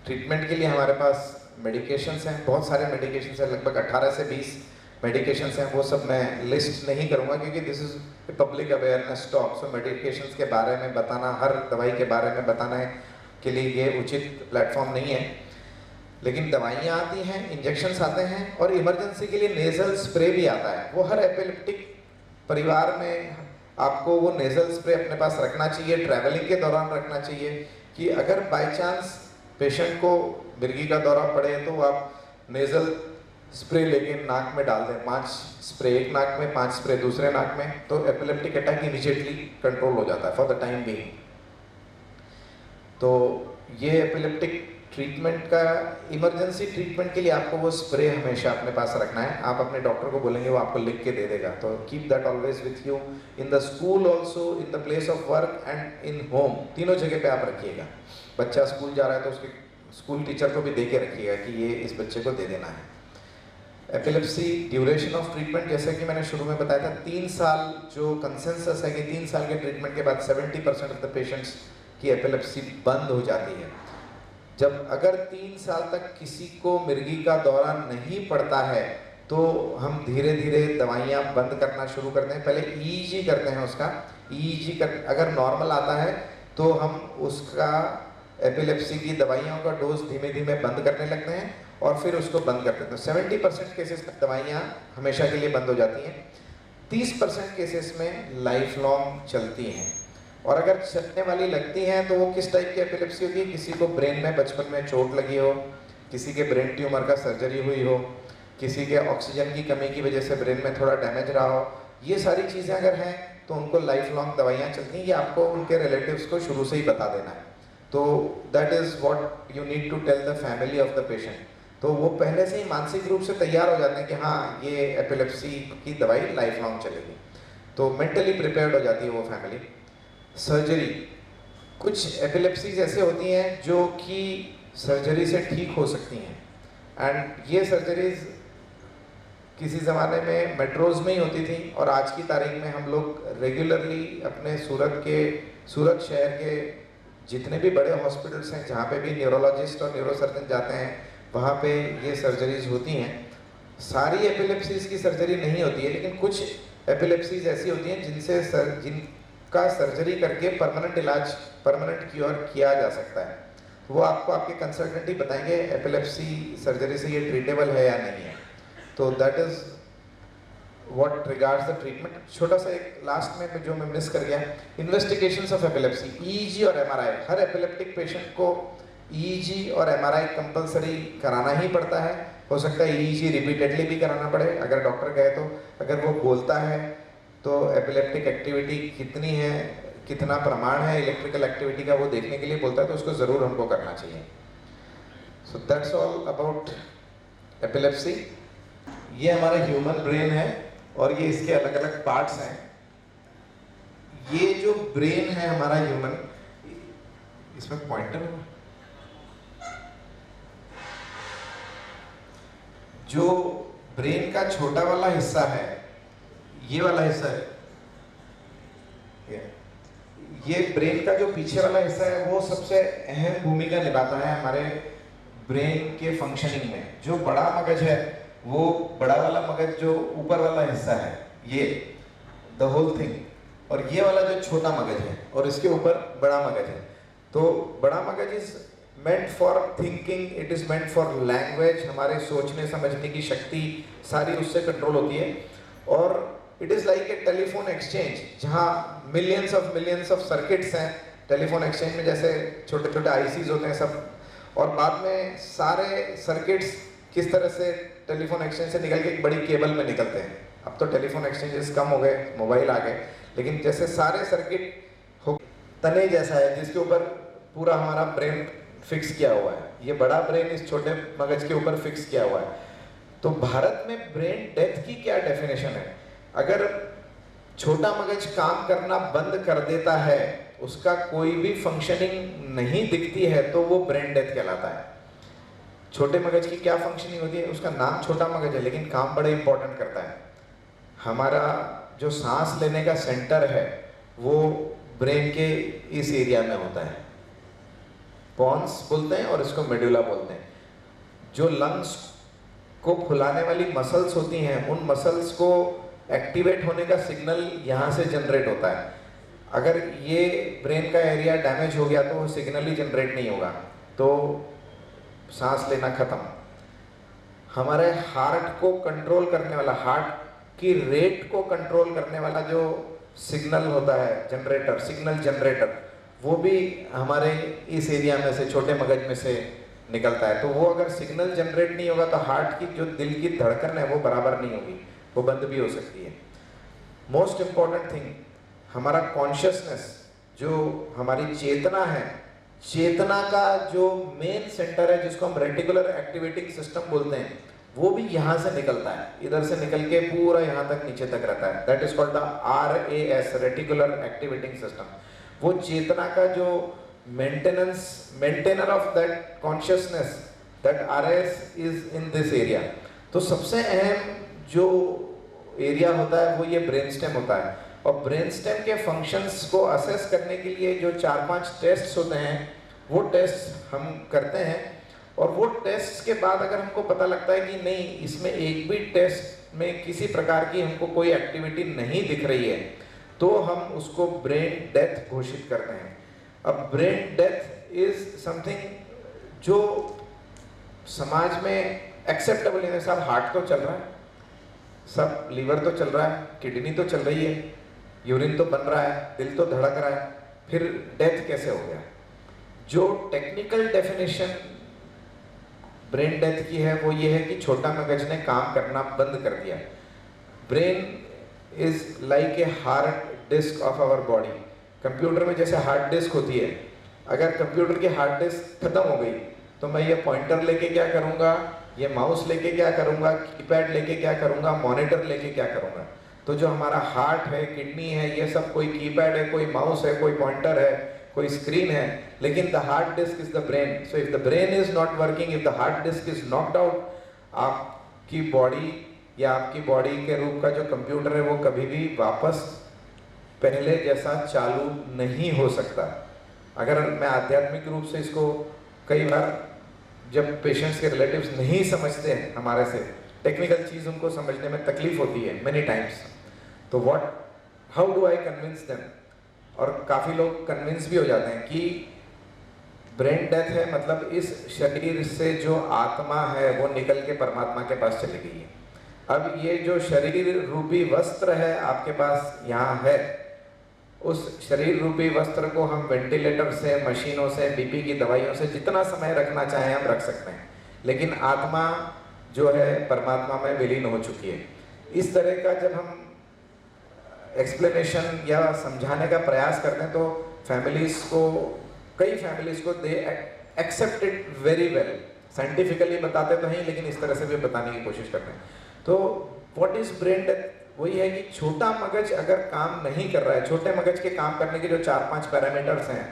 Treatment के लिए हमारे पास मेडिकेशंस हैं, बहुत सारे मेडिकेशंस हैं, लगभग 18 से 20 मेडिकेशंस हैं। वो सब मैं लिस्ट नहीं करूंगा क्योंकि this is public awareness talk. So medications के बारे में बताना, हर दवाई के बारे में बताने के लिए ये उचित प्लेटफॉर्म नहीं है। लेकिन दवाइयाँ आती हैं, इंजेक्शंस आते हैं, और इमरजेंसी के लिए नेजल स्प्रे भी आता है। वो हर एपिलेप्टिक परिवार में आपको वो नेजल स्प्रे अपने पास रखना चाहिए, ट्रैवलिंग के दौरान रखना चाहिए, कि अगर बाय चांस पेशेंट को मिर्गी का दौरा पड़े तो आप नेजल स्प्रे लेके नाक में डाल दें। 5 स्प्रे एक नाक में, 5 स्प्रे दूसरे नाक में, तो एपिलेप्टिक अटैक इमीडिएटली कंट्रोल हो जाता है फॉर द टाइम बीइंग। तो ये एपिलेप्टिक ट्रीटमेंट का, इमरजेंसी ट्रीटमेंट के लिए आपको वो स्प्रे हमेशा अपने पास रखना है। आप अपने डॉक्टर को बोलेंगे, वो आपको लिख के दे देगा, तो keep that always with you in the school also, in the place of work and in home, तीनों जगह पे आप रखिएगा। बच्चा स्कूल जा रहा है तो उसके स्कूल टीचर को भी दे के रखिएगा कि ये इस बच्चे को दे देना है। एपिलेप्सी ड्यूरेशन ऑफ ट्रीटमेंट, जैसे कि मैंने शुरू में बताया था, 3 साल जो कंसेंसस है कि 3 साल के ट्रीटमेंट के बाद 70% ऑफ द पेशेंट्स की एपिलेप्सी बंद हो जाती है। जब अगर 3 साल तक किसी को मिर्गी का दौरा नहीं पड़ता है तो हम धीरे धीरे दवाइयाँ बंद करना शुरू करते हैं। पहले EEG करते हैं उसका, EEG कर अगर नॉर्मल आता है तो हम उसका एपिलेप्सी की दवाइयों का डोज धीमे धीमे बंद करने लगते हैं और फिर उसको बंद करते हैं। तो 70% केसेस में दवाइयाँ हमेशा के लिए बंद हो जाती हैं, 30% केसेस में लाइफ लॉन्ग चलती हैं। और अगर चलने वाली लगती हैं तो वो किस टाइप की एपिलेप्सी होती है? किसी को ब्रेन में बचपन में चोट लगी हो, किसी के ब्रेन ट्यूमर का सर्जरी हुई हो, किसी के ऑक्सीजन की कमी की वजह से ब्रेन में थोड़ा डैमेज रहा हो, ये सारी चीज़ें अगर हैं तो उनको लाइफ लॉन्ग दवाइयाँ चलती हैं। ये आपको उनके रिलेटिव्स को शुरू से ही बता देना है। तो that is what you need to tell the family of the patient. तो वो पहले से ही मानसिक रूप से तैयार हो जाते हैं कि हाँ, ये एपिलेप्सी की दवाई लाइफ लॉन्ग चलेगी, तो मेंटली प्रिपेयर्ड हो जाती है वो फैमिली। सर्जरी, कुछ एपिलेप्सीज ऐसे होती हैं जो कि सर्जरी से ठीक हो सकती हैं, एंड ये सर्जरीज किसी ज़माने में मेट्रोज़ में ही होती थी और आज की तारीख में हम लोग रेगुलरली अपने सूरत शहर के जितने भी बड़े हॉस्पिटल्स हैं जहाँ पे भी न्यूरोलॉजिस्ट और न्यूरोसर्जन जाते हैं वहाँ पे ये सर्जरीज होती हैं। सारी एपिलेप्सीज की सर्जरी नहीं होती है, लेकिन कुछ एपिलेप्सीज ऐसी होती हैं जिनका सर्जरी करके परमानेंट इलाज, परमानेंट क्योर किया जा सकता है। वो आपको आपके कंसल्टेंट ही बताएंगे एपिलेप्सी सर्जरी से ये ट्रीटेबल है या नहीं है। तो that is what regards the treatment. छोटा सा एक लास्ट में जो मैं मिस कर गया, इन्वेस्टिगेशंस ऑफ एपिलेप्सी, EEG और MRI। हर एपिलेप्टिक पेशेंट को EEG और MRI कंपलसरी कराना ही पड़ता है। हो सकता है EEG रिपीटेडली भी कराना पड़े अगर डॉक्टर कहे तो। अगर वो बोलता है तो एपिलेप्टिक एक्टिविटी कितनी है, कितना प्रमाण है इलेक्ट्रिकल एक्टिविटी का, वो देखने के लिए बोलता है, तो उसको ज़रूर हमको करना चाहिए। So that's all about epilepsy. ये हमारा ह्यूमन ब्रेन है और ये इसके अलग अलग पार्ट्स हैं। ये जो ब्रेन है हमारा ह्यूमन, इसमें पॉइंटर है, जो ब्रेन का छोटा वाला हिस्सा है, ये वाला हिस्सा है, ये ब्रेन का जो पीछे वाला हिस्सा है वो सबसे अहम भूमिका निभाता है हमारे ब्रेन के फंक्शनिंग में। जो बड़ा मगज है, वो बड़ा वाला मगज जो ऊपर वाला हिस्सा है, ये द होल थिंग, और ये वाला जो छोटा मगज है और इसके ऊपर बड़ा मगज है। तो बड़ा मगज is meant for thinking, it is meant for language, हमारे सोचने समझने की शक्ति सारी उससे कंट्रोल होती है। और it is like a telephone exchange, जहाँ मिलियंस ऑफ सर्किट्स हैं। टेलीफोन एक्सचेंज में जैसे छोटे छोटे ICs होते हैं सब, और बाद में सारे सर्किट्स किस तरह से टेलीफोन एक्सचेंज से निकल के एक बड़ी केबल में निकलते हैं। अब तो टेलीफोन एक्सचेंजेस कम हो गए, मोबाइल आ गए, लेकिन जैसे सारे सर्किट हो तने जैसा है जिसके ऊपर पूरा हमारा ब्रेन फिक्स किया हुआ है। ये बड़ा ब्रेन इस छोटे मगज के ऊपर फिक्स किया हुआ है। तो भारत में ब्रेन डेथ की क्या डेफिनेशन है? अगर छोटा मगज काम करना बंद कर देता है, उसका कोई भी फंक्शनिंग नहीं दिखती है, तो वो ब्रेन डेथ कहलाता है। छोटे मगज की क्या फंक्शनिंग होती है? उसका नाम छोटा मगज है लेकिन काम बड़े इंपॉर्टेंट करता है। हमारा जो सांस लेने का सेंटर है वो ब्रेन के इस एरिया में होता है, पॉन्स बोलते हैं और इसको मेडुला बोलते हैं। जो लंग्स को फुलाने वाली मसल्स होती हैं, उन मसल्स को एक्टिवेट होने का सिग्नल यहाँ से जनरेट होता है। अगर ये ब्रेन का एरिया डैमेज हो गया तो वो सिग्नल ही जनरेट नहीं होगा, तो सांस लेना खत्म। हमारे हार्ट को कंट्रोल करने वाला, हार्ट की रेट को कंट्रोल करने वाला जो सिग्नल होता है, जनरेटर, सिग्नल जनरेटर, वो भी हमारे इस एरिया में से, छोटे मगज में से निकलता है। तो वो अगर सिग्नल जनरेट नहीं होगा तो हार्ट की जो दिल की धड़कन है वो बराबर नहीं होगी, वो बंद भी हो सकती है। मोस्ट इम्पॉर्टेंट थिंग, हमारा कॉन्शियसनेस, जो हमारी चेतना है, चेतना का जो मेन सेंटर है, जिसको हम रेटिकुलर एक्टिवेटिंग सिस्टम बोलते हैं, वो भी यहाँ से निकलता है, इधर से निकल के पूरा यहाँ तक नीचे तक रहता है। That is called the RAS, reticular activating system. वो चेतना का जो maintainer of that consciousness, that RAS is in this area. तो सबसे अहम जो एरिया होता है वो ये ब्रेन स्टेम होता है। और ब्रेन स्टेम के फंक्शंस को असेस करने के लिए जो 4-5 टेस्ट्स होते हैं, वो टेस्ट हम करते हैं। और वो टेस्ट के बाद अगर हमको पता लगता है कि नहीं, इसमें एक भी टेस्ट में किसी प्रकार की हमको कोई एक्टिविटी नहीं दिख रही है, तो हम उसको ब्रेन डेथ घोषित करते हैं। अब ब्रेन डेथ इज समथिंग जो समाज में एक्सेप्टेबल है। साहब हार्ट तो चल रहा है, सब लीवर तो चल रहा है, किडनी तो चल रही है, यूरिन तो बन रहा है, दिल तो धड़क रहा है, फिर डेथ कैसे हो गया? जो टेक्निकल डेफिनेशन ब्रेन डेथ की है वो ये है कि छोटा मगज ने काम करना बंद कर दिया। Brain is like a hard disk of our body. Computer में जैसे हार्ड डिस्क होती है, अगर कंप्यूटर की हार्ड डिस्क खत्म हो गई तो मैं ये पॉइंटर लेके क्या करूँगा, ये माउस लेके क्या करूँगा, कीपैड लेके क्या करूँगा, मॉनिटर लेके क्या करूँगा? तो जो हमारा हार्ट है, किडनी है, ये सब कोई कीपैड है, कोई माउस है, कोई पॉइंटर है, कोई स्क्रीन है, लेकिन the hard disk is the brain. So if the brain is not working, if the hard disk is knocked out, आपकी बॉडी या आपकी बॉडी के रूप का जो कंप्यूटर है वो कभी भी वापस पहले जैसा चालू नहीं हो सकता। अगर मैं आध्यात्मिक रूप से इसको, कई बार जब पेशेंट्स के रिलेटिव्स नहीं समझते हैं हमारे से, टेक्निकल चीज़ उनको समझने में तकलीफ होती है मेनी टाइम्स, तो how do I convince them? और काफ़ी लोग कन्विंस भी हो जाते हैं कि ब्रेन डेथ है, मतलब इस शरीर से जो आत्मा है वो निकल के परमात्मा के पास चली गई है। अब ये जो शरीर रूपी वस्त्र है आपके पास यहाँ है, उस शरीर रूपी वस्त्र को हम वेंटिलेटर से, मशीनों से, बीपी की दवाइयों से जितना समय रखना चाहें हम रख सकते हैं, लेकिन आत्मा जो है परमात्मा में विलीन हो चुकी है। इस तरह का जब हम एक्सप्लेनेशन या समझाने का प्रयास करते हैं तो कई फैमिलीज को they accept it very well. Scientifically बताते तो हैं, लेकिन इस तरह से भी बताने की कोशिश करते हैं। तो व्हाट इज ब्रेन डेथ? वही है कि छोटा मगज अगर काम नहीं कर रहा है, छोटे मगज के काम करने के जो 4-5 पैरामीटर्स हैं,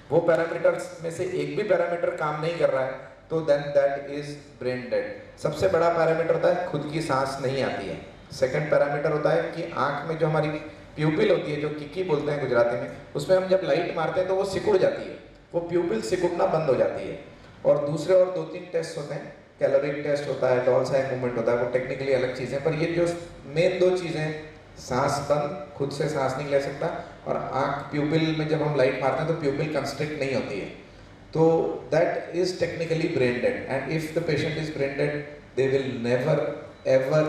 वो पैरामीटर्स में से एक भी पैरामीटर काम नहीं कर रहा है, तो then that is brain dead. सबसे बड़ा पैरामीटर होता है खुद की सांस नहीं आती है। सेकंड पैरामीटर होता है कि आंख में जो हमारी प्यूपिल होती है, जो किकी बोलते हैं गुजराती में, उसमें हम जब लाइट मारते हैं तो वो सिकुड़ जाती है, वो प्यूपिल सिकुड़ना बंद हो जाती है। और दूसरे और 2-3 टेस्ट होते हैं, कैलोरिक टेस्ट होता है, डॉल्स आई मूवमेंट होता है, वो टेक्निकली अलग चीज़ें, पर ये जो मेन 2 चीज़ें, सांस बंद, खुद से सांस नहीं ले सकता, और आंख प्यूपिल में जब हम लाइट मारते हैं तो प्यूपिल कंस्ट्रिक्ट नहीं होती है, तो that is technically brain dead. And if the patient is brain dead, they will never ever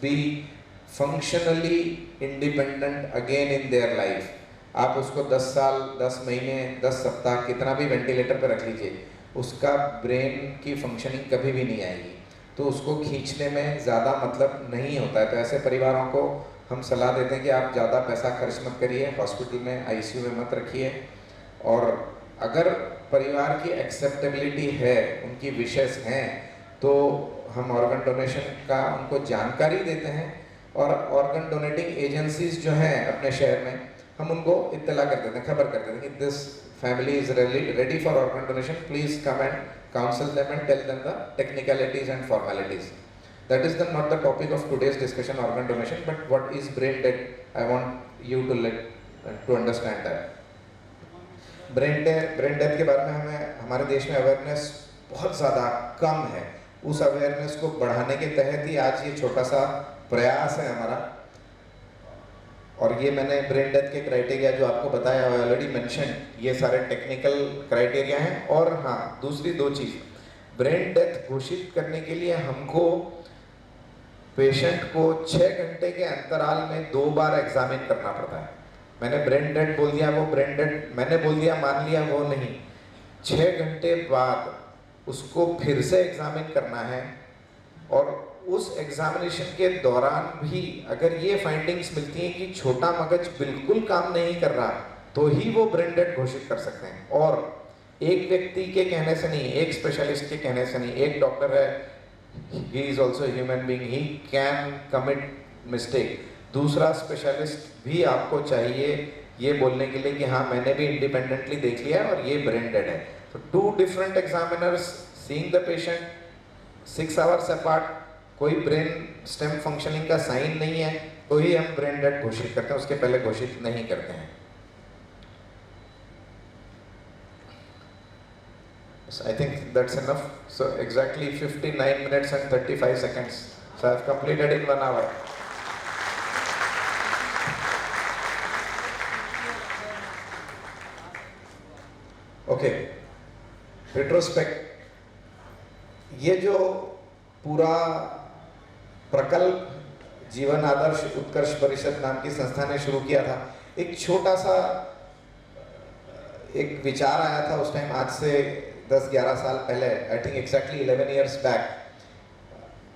be functionally independent again in their life. आप उसको 10 साल, 10 महीने, 10 सप्ताह, कितना भी वेंटिलेटर पर रख लीजिए, उसका ब्रेन की फंक्शनिंग कभी भी नहीं आएगी, तो उसको खींचने में ज़्यादा मतलब नहीं होता है। तो ऐसे परिवारों को हम सलाह देते हैं कि आप ज़्यादा पैसा खर्च मत करिए, हॉस्पिटल में, ICU में मत रखिए, और अगर परिवार की एक्सेप्टेबिलिटी है, उनकी विशेष हैं, तो हम ऑर्गन डोनेशन का उनको जानकारी देते हैं, और ऑर्गन डोनेटिंग एजेंसीज जो हैं अपने शहर में, हम उनको इत्तला कर देते हैं, खबर कर देते हैं कि this family is ready for organ donation, please come and counsel them and tell them the technicalities and formalities. That is not the topic of today's discussion, organ donation, but what is brain dead? I want you to understand that. Brain death के बारे में हमारे देश में awareness बहुत ज़्यादा कम है। उस अवेयरनेस को बढ़ाने के तहत ही आज ये छोटा सा प्रयास है हमारा। और ये मैंने ब्रेन डेथ के क्राइटेरिया जो आपको बताया, ऑलरेडी मेंशन, ये सारे टेक्निकल क्राइटेरिया हैं। और हाँ, दूसरी 2 चीज़, ब्रेन डेथ घोषित करने के लिए हमको पेशेंट को 6 घंटे के अंतराल में 2 बार एग्जामिन करना पड़ता है। मैंने ब्रेन डेथ बोल दिया, वो ब्रेन डेथ मैंने बोल दिया, मान लिया, वो नहीं, 6 घंटे बाद उसको फिर से एग्जामिन करना है। और उस एग्जामिनेशन के दौरान भी अगर ये फाइंडिंग्स मिलती हैं कि छोटा मगज बिल्कुल काम नहीं कर रहा, तो ही वो ब्रेन डेड घोषित कर सकते हैं। और एक व्यक्ति के कहने से नहीं, एक स्पेशलिस्ट के कहने से नहीं, एक डॉक्टर है, he is also human being, he can commit mistake. दूसरा स्पेशलिस्ट भी आपको चाहिए ये बोलने के लिए कि हाँ मैंने भी इंडिपेंडेंटली देख लिया है और ये ब्रेन डेड है। तो 2 different examiners seeing the patient 6 hours apart, कोई ब्रेन स्टेम फंक्शनिंग का साइन नहीं है तो ही हम ब्रेन डेड घोषित करते हैं, उसके पहले घोषित नहीं करते हैं। So I think that's enough. So exactly 59 minutes and 35 seconds. So I've completed in 1 hour. Okay. Retrospect. ये जो पूरा प्रकल्प जीवन आदर्श उत्कर्ष परिषद नाम की संस्था ने शुरू किया था, एक छोटा सा एक विचार आया था उस टाइम, आज से 10-11 साल पहले, I think exactly 11 years back.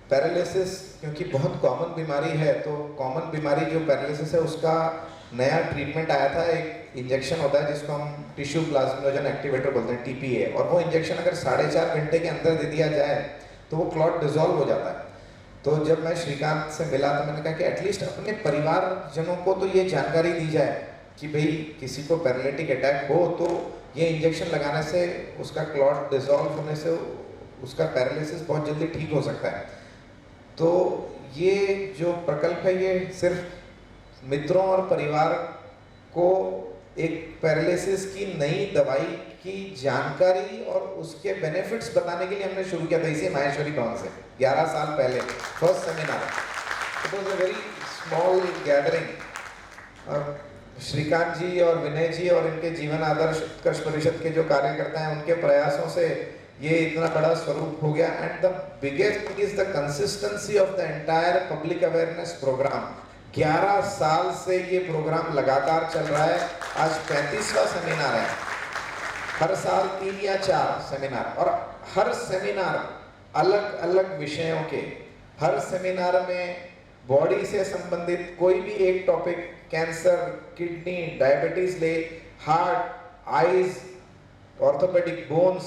Paralysis क्योंकि बहुत कॉमन बीमारी है, तो कॉमन बीमारी जो पैरालिसिस है उसका नया ट्रीटमेंट आया था, एक इंजेक्शन होता है जिसको हम टिश्यू प्लाज्मोजन एक्टिवेटर बोलते हैं, TPA, और वो इंजेक्शन अगर 4.5 घंटे के अंदर दे दिया जाए तो वो क्लॉट डिजॉल्व हो जाता है। तो जब मैं श्रीकांत से मिला तो मैंने कहा कि एटलीस्ट अपने परिवारजनों को तो ये जानकारी दी जाए कि भाई किसी को पैरालिटिक अटैक हो तो ये इंजेक्शन लगाने से उसका क्लॉट डिसॉल्व होने से उसका पैरालिसिस बहुत जल्दी ठीक हो सकता है। तो ये जो प्रकल्प है ये सिर्फ मित्रों और परिवार को एक पैरालिसिस की नई दवाई की जानकारी और उसके बेनिफिट्स बताने के लिए हमने शुरू किया था इसी माहेश्वरी भवन से 11 साल पहले, first seminar. It was a very small gathering. Shrikant ji और विनय जी और इनके जीवन आदर्श उत्कर्ष परिषद के जो कार्यकर्ता हैं उनके प्रयासों से ये इतना बड़ा स्वरूप हो गया। And the biggest thing is the consistency of the entire public awareness programme. 11 साल से ये प्रोग्राम लगातार चल रहा है, आज 35वां सेमिनार है। हर साल 3 या 4 सेमिनार, और हर सेमिनार अलग अलग विषयों के। हर सेमिनार में बॉडी से संबंधित कोई भी एक टॉपिक, कैंसर, किडनी, डायबिटीज ले, हार्ट, आईज, ऑर्थोपेडिक, बोन्स,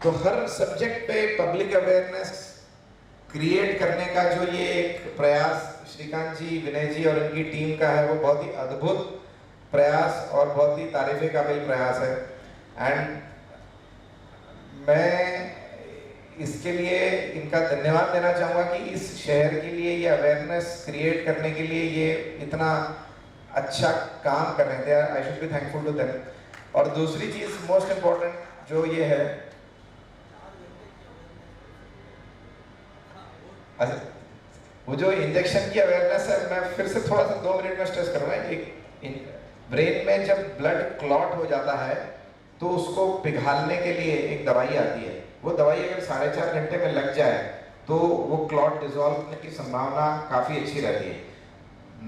तो हर सब्जेक्ट पे पब्लिक अवेयरनेस क्रिएट करने का जो ये एक प्रयास श्रीकांत जी, विनय जी और इनकी टीम का है, वो बहुत ही अद्भुत प्रयास और बहुत ही तारीफ़े काबिल प्रयास है। एंड मैं इसके लिए इनका धन्यवाद देना चाहूँगा कि इस शहर के लिए ये अवेयरनेस क्रिएट करने के लिए ये इतना अच्छा काम कर रहे थे। I should be thankful to them. और दूसरी चीज़ मोस्ट इम्पोर्टेंट जो ये है, वो जो इंजेक्शन की अवेयरनेस है, मैं फिर से थोड़ा सा 2 मिनट में स्ट्रेस करूँगा। एक ब्रेन में जब ब्लड क्लॉट हो जाता है तो उसको पिघालने के लिए एक दवाई आती है। वो दवाई अगर 4.5 घंटे में लग जाए तो वो क्लॉट डिसॉल्व होने की संभावना काफ़ी अच्छी रहती है।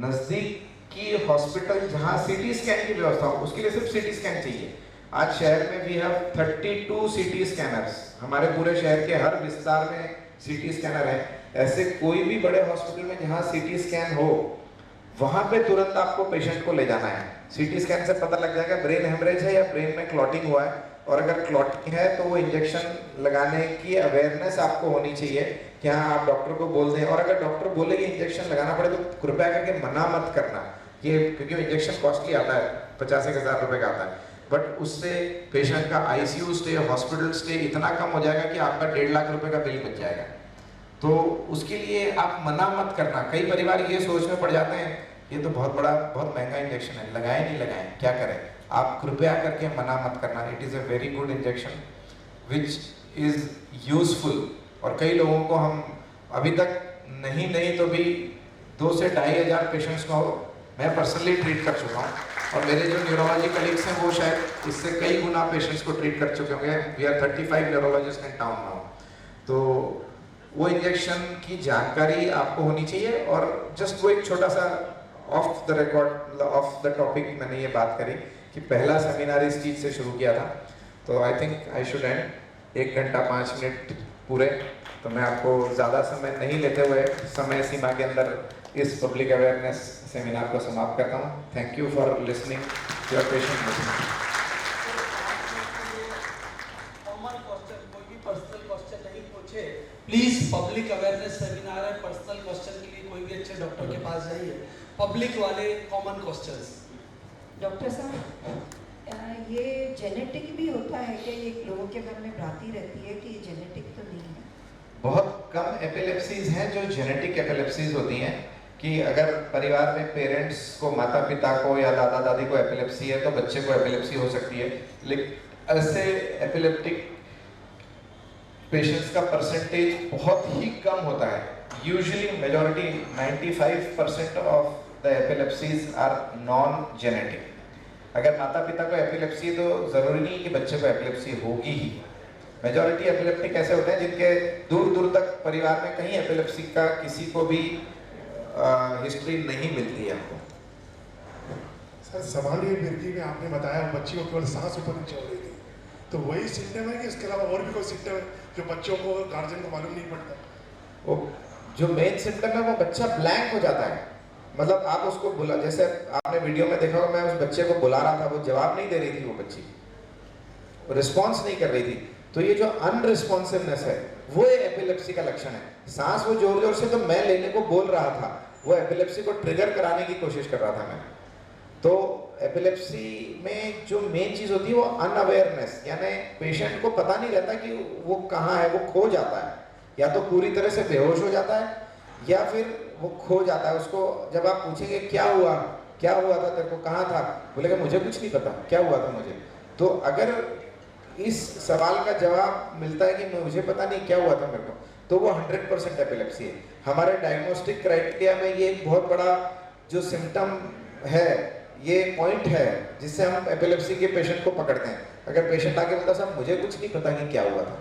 नज़दीकी हॉस्पिटल जहाँ CT स्कैन की व्यवस्था हो उसके लिए सिर्फ CT स्कैन चाहिए। आज शहर में वी हैव 32 CT स्कैनर्स। हमारे पूरे शहर के हर विस्तार में CT स्कैनर है। ऐसे कोई भी बड़े हॉस्पिटल में जहाँ CT स्कैन हो वहाँ पे तुरंत आपको पेशेंट को ले जाना है। CT स्कैन से पता लग जाएगा ब्रेन हेमरेज है या ब्रेन में क्लॉटिंग हुआ है, और अगर क्लॉटिंग है तो वो इंजेक्शन लगाने की अवेयरनेस आपको होनी चाहिए कि हाँ आप डॉक्टर को बोल दें। और अगर डॉक्टर बोले कि इंजेक्शन लगाना पड़े तो कृपया करके मना मत करना, ये क्योंकि इंजेक्शन कॉस्टली आता है, 50,000 रुपये का आता है, बट उससे पेशेंट का ICU स्टे, हॉस्पिटल स्टे इतना कम हो जाएगा कि आपका 1.5 लाख रुपए का बिल बच जाएगा। तो उसके लिए आप मना मत करना। कई परिवार ये सोच में पड़ जाते हैं ये तो बहुत महंगा इंजेक्शन है, लगाए नहीं लगाए क्या करें। आप कृपया करके मना मत करना। It is a very good injection which is useful. और कई लोगों को हम अभी तक नहीं तो भी 2 से 2,500 पेशेंट्स को मैं पर्सनली ट्रीट कर चुका हूँ, और मेरे जो न्यूरोलॉजी कलीग्स हैं वो शायद इससे कई गुना पेशेंट्स को ट्रीट कर चुके होंगे। We are 35 neurologist in town now. तो वो इंजेक्शन की जानकारी आपको होनी चाहिए। और जस्ट वो एक छोटा सा of the record, of the topic मैंने ये बात करी कि पहला सेमिनार इस चीज़ से शुरू किया था, तो I think I should and 1 घंटा 5 मिनट पूरे। तो मैं आपको ज़्यादा समय नहीं लेते हुए समय सीमा के अंदर इस पब्लिक अवेयरनेस सेमिनार को समाप्त करता हूँ। Thank you for listening, your patient listening. Please public awareness seminar है, पर्सनल क्वेश्चन के लिए कोई भी अच्छे डॉक्टर के पास जाइए, पब्लिक वाले कॉमन क्वेश्चंस। डॉक्टर साहब, ये जेनेटिक भी होता है क्या? ये लोगों के मन में भ्रांति रहती है कि ये जेनेटिक तो नहीं है। बहुत कम एपिलेप्सीज हैं जो जेनेटिक एपिलेप्सीज होती हैं, कि अगर परिवार में पेरेंट्स को, माता पिता को या दादा दादी को एपिलेप्सी है तो बच्चे को एपिलेप्सी हो सकती है। लेकिन ऐसे एपिलेप्टिक पेशेंट्स का परसेंटेज बहुत ही कम होता है। Usually majority 95% of the epilepsies are non genetic. अगर माता पिता को एपिलेप्सी है तो जरूरी नहीं कि बच्चे को एपिलेप्सी होगी ही। मेजॉरिटी एपिलेप्टिक ऐसे होते हैं जिनके दूर दूर तक परिवार में कहीं एपिलेप्सी का किसी को भी हिस्ट्री नहीं मिलती है हमको। सर, सवालिया मिर्गी में आपने बताया बच्ची को केवल सांस ऊपर नीचे हो रही थी, तो वही सिम्टम है कि इसके अलावा और भी कोई सिम्टम है जो बच्चों को, गार्जियन को मालूम नहीं पड़ता? वो जो मेन सिम्टम है वो बच्चा ब्लैंक हो जाता है। मतलब आप उसको बुला, जैसे आपने वीडियो में देखा होगा, मैं उस बच्चे को बुला रहा था, वो जवाब नहीं दे रही थी, वो बच्ची रिस्पॉन्स नहीं कर रही थी। तो ये जो अनरिस्पॉन्सिवनेस है वो एपिलेप्सी का लक्षण है। सांस वो जोर जोर से तो मैं लेने को बोल रहा था, वो एपिलेप्सी को ट्रिगर कराने की कोशिश कर रहा था मैं। तो एपिलेप्सी में जो मेन चीज होती है वो अनअवेयरनेस, यानी पेशेंट को पता नहीं रहता कि वो कहाँ है, वो खो जाता है, या तो पूरी तरह से बेहोश हो जाता है या फिर वो खो जाता है। उसको जब आप पूछेंगे क्या हुआ था तेरे को, कहाँ था, बोलेगा मुझे कुछ नहीं पता, क्या हुआ था मुझे। तो अगर इस सवाल का जवाब मिलता है कि मुझे पता नहीं क्या हुआ था मेरे को, तो वो 100% एपिलेप्सी है। हमारे डायग्नोस्टिक क्राइटेरिया में ये एक बहुत बड़ा जो सिम्टम है, ये पॉइंट है जिससे हम एपिलेप्सी के पेशेंट को पकड़ते हैं। अगर पेशेंट आके बोलता साहब मुझे कुछ नहीं पता कि क्या हुआ था,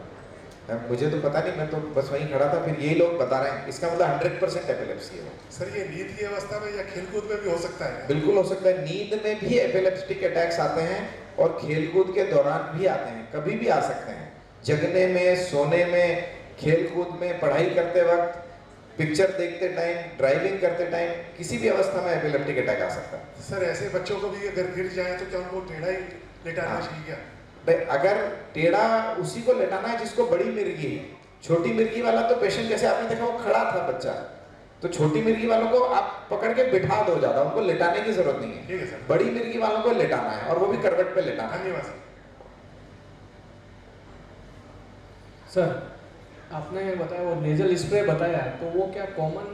मुझे तो पता नहीं, मैं तो बस वहीं खड़ा था, फिर यही लोग बता रहे हैं, इसका मतलब 100% एपिलेप्सी है। सर, ये नींद की अवस्था में या खेलकूद में भी हो सकता है? बिल्कुल हो सकता है। नींद में भी एपिलेप्टिक अटैक्स आते हैं और खेलकूद के दौरान भी आते हैं, कभी भी आ सकते हैं। जगने में, सोने में, खेलकूद में, पढ़ाई करते वक्त, पिक्चर देखते टाइम, ड्राइविंग करते टाइम, किसी भी अवस्था में एपिलेप्टिक अटैक आ सकता है। सर, ऐसे बच्चों को भी अगर गिर जाए तो क्या उनको टेढ़ा ही लेटाना चाहिए क्या? अगर टेढ़ा उसी को लेटाना है जिसको बड़ी मिर्गी है। छोटी मिर्गी वाला तो पेशेंट, जैसे आपने देखा वो खड़ा था बच्चा, तो छोटी मिर्गी वालों को आप पकड़ के बिठा दो, ज्यादा उनको लेटाने की जरूरत नहीं है। ठीक है सर। बड़ी मिर्गी वालों को लेटाना है और वो भी करवट पे लेटाना है। धन्यवाद सर। आपने बताया वो नेजल स्प्रे बताया, तो वो क्या कॉमन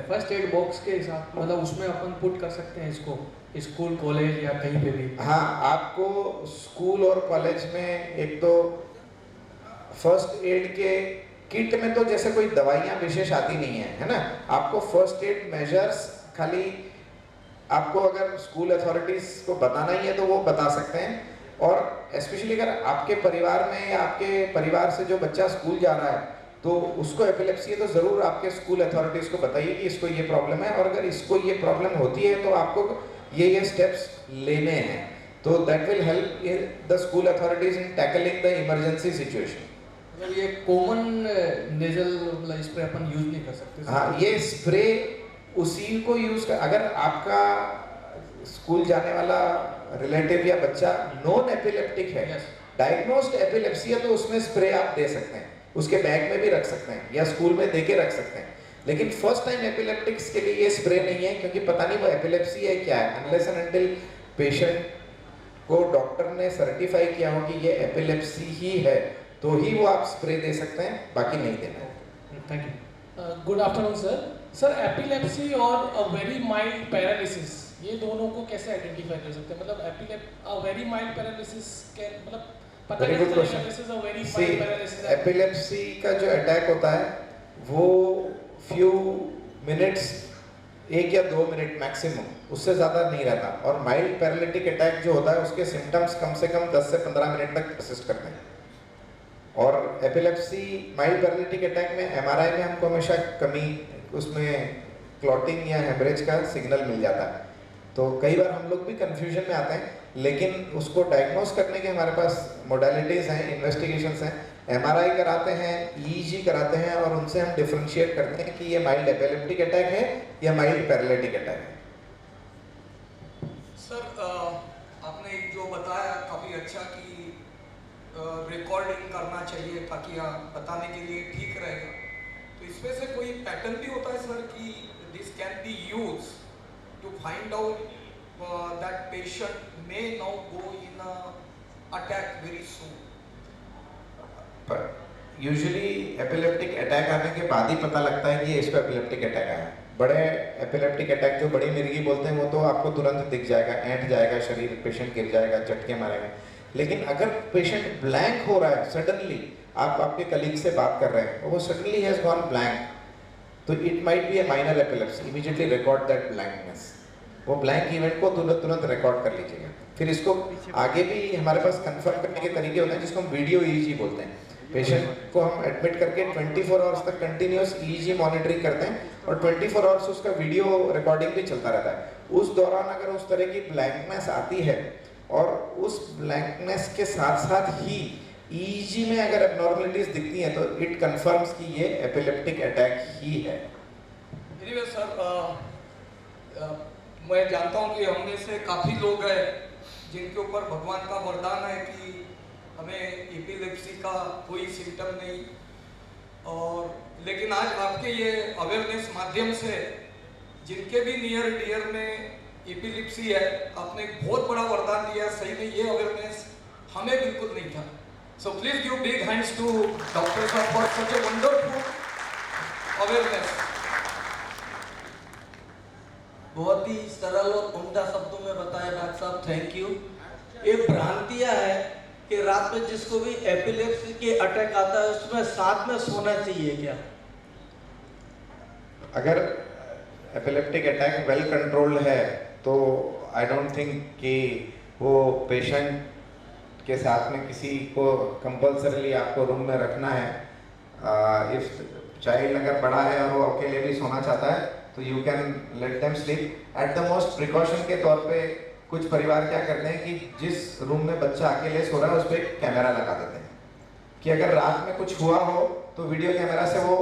फर्स्ट एड बॉक्स के हिसाब, मतलब उसमें अपन पुट कर सकते हैं इसको स्कूल, कॉलेज या कहीं पे भी? हाँ, आपको स्कूल और कॉलेज में एक तो फर्स्ट एड के किट में तो जैसे कोई दवाइयाँ विशेष आती नहीं है ना। आपको फर्स्ट एड मेजर्स खाली आपको अगर स्कूल अथॉरिटीज को बताना ही है तो वो बता सकते हैं। और स्पेशली अगर आपके परिवार में या आपके परिवार से जो बच्चा स्कूल जा रहा है तो उसको एपिलेप्सी है, तो ज़रूर आपके स्कूल अथॉरिटीज को बताइए कि इसको ये प्रॉब्लम है, और अगर इसको ये प्रॉब्लम होती है तो आपको ये स्टेप्स लेने हैं। तो that will help the school authorities in tackling the emergency situation. मतलब ये कॉमन नेजल स्प्रे अपन यूज नहीं कर सकते? हाँ, ये स्प्रे उसी को यूज कर, अगर आपका स्कूल जाने वाला रिलेटिव या बच्चा नॉन एपिलेप्टिक है, डायग्नोस्ड एपिलेप्सी है, तो उसमें स्प्रे आप दे सकते हैं, उसके बैग में भी रख सकते हैं या स्कूल में दे के रख सकते हैं। लेकिन फर्स्ट टाइम एपिलेप्टिक्स के लिए ये स्प्रे नहीं है, क्योंकि पता नहीं वो एपिलेप्सी है क्या है। अनलेस एंड अनटिल पेशेंट को डॉक्टर ने सर्टिफाई किया हो कि ये एपिलेप्सी ही है, तो ही वो आप स्प्रे दे सकते हैं, बाकी नहीं देना है। Thank you. Good afternoon sir. Sir, epilepsy और अ वेरी माइल्ड पैरालिसिस, ये दोनों को कैसे आइडेंटिफाई कर सकते हैं? मतलब वेरी माइल्ड पैरालिसिस के मतलब पता Very good question. एपिलेप्सी का जो अटैक होता है वो फ्यू मिनट्स, 1 या 2 मिनट मैक्सिमम, उससे ज़्यादा नहीं रहता। और माइल्ड पैरालिटिक अटैक जो होता है उसके सिम्टम्स कम से कम 10 से 15 मिनट तक परसिस्ट करते हैं। और एपिलेप्सी माइल्ड पैरालिटिक अटैक में एमआरआई में हमको हमेशा कमी, उसमें क्लॉटिंग या हेमरेज का सिग्नल मिल जाता है। तो कई बार हम लोग भी कंफ्यूजन में आते हैं, लेकिन उसको डायग्नोस करने के हमारे पास मोडालिटीज़ हैं, इन्वेस्टिगेशंस हैं। एमआरआई कराते हैं, ईईजी कराते हैं, और उनसे हम डिफरेंशिएट करते हैं कि ये माइल्ड एपिलेप्टिक अटैक है या माइल्ड पैरालिटिक अटैक है। सर, आपने जो बताया काफ़ी अच्छा कि रिकॉर्डिंग करना चाहिए ताकि बताने के लिए ठीक रहेगा। इसमें से कोई पैटर्न भी होता है सर कि this can be use to find out that patient may now go in attack very soon? पर यूजुअली एपिलेप्टिक अटैक आने के बाद ही पता लगता है कि इसको एपिलेप्टिक अटैक आया है। बड़े एपिलेप्टिक अटैक जो बड़ी मिर्गी बोलते हैं वो तो आपको तुरंत दिख जाएगा, ऐंठ जाएगा शरीर, पेशेंट गिर जाएगा, झटके मारेगा। लेकिन अगर पेशेंट ब्लैंक हो रहा है सडनली, आप आपके कलीग से बात कर रहे हैं वो सडनली हैज गॉन ब्लैंक, तो it might be A minor epilepsy. Immediately record that blankness. वो ब्लैंक इवेंट को तुरंत रिकॉर्ड कर लीजिएगा। फिर इसको आगे भी हमारे पास कंफर्म करने के तरीके होते हैं जिसको हम वीडियो ईईजी बोलते हैं। पेशेंट को हम एडमिट करके 24 आवर्स तक कंटिन्यूस ईईजी मॉनिटरिंग करते हैं और 24 आवर्स उसका वीडियो रिकॉर्डिंग भी चलता रहता है। उस दौरान अगर उस तरह की ब्लैंकनेस आती है और उस ब्लैंकनेस के साथ साथ ही ईईजी में अगर एबनॉर्मलिटीज दिखती हैं तो इट कंफर्म्स कि ये एपिलेप्टिक अटैक ही है। एनीवे सर, मैं जानता हूँ कि हम में से काफ़ी लोग हैं जिनके ऊपर भगवान का वरदान है कि हमें एपिलेप्सी का कोई सिम्टम नहीं, और लेकिन आज आपके ये अवेयरनेस माध्यम से जिनके भी नियर डियर में एपिलेप्सी है, आपने एक बहुत बड़ा वरदान दिया। सही में ये अवेयरनेस हमें बिल्कुल नहीं था। So please give big hands to doctor साहब for such a wonderful awareness. बहुत ही सरल और उम्दा शब्दों में बताया डॉक्टर साहब, थैंक यू। ये भ्रांतियां है कि रात में जिसको भी एपिलेप्सी के अटैक आता है उसमें साथ में सोना चाहिए क्या? अगर एपिलेप्टिक अटैक वेल कंट्रोल्ड है तो आई डोंट थिंक कि वो पेशेंट के साथ में किसी को कंपल्सरीली आपको रूम में रखना है। इफ चाइल्ड अगर बड़ा है और वो अकेले भी सोना चाहता है तो you can let them sleep. At the most precaution के तौर पे कुछ परिवार क्या करते हैं कि जिस रूम में बच्चा अकेले सो रहा है उस पर कैमरा लगा देते हैं कि अगर रात में कुछ हुआ हो तो वीडियो कैमरा से वो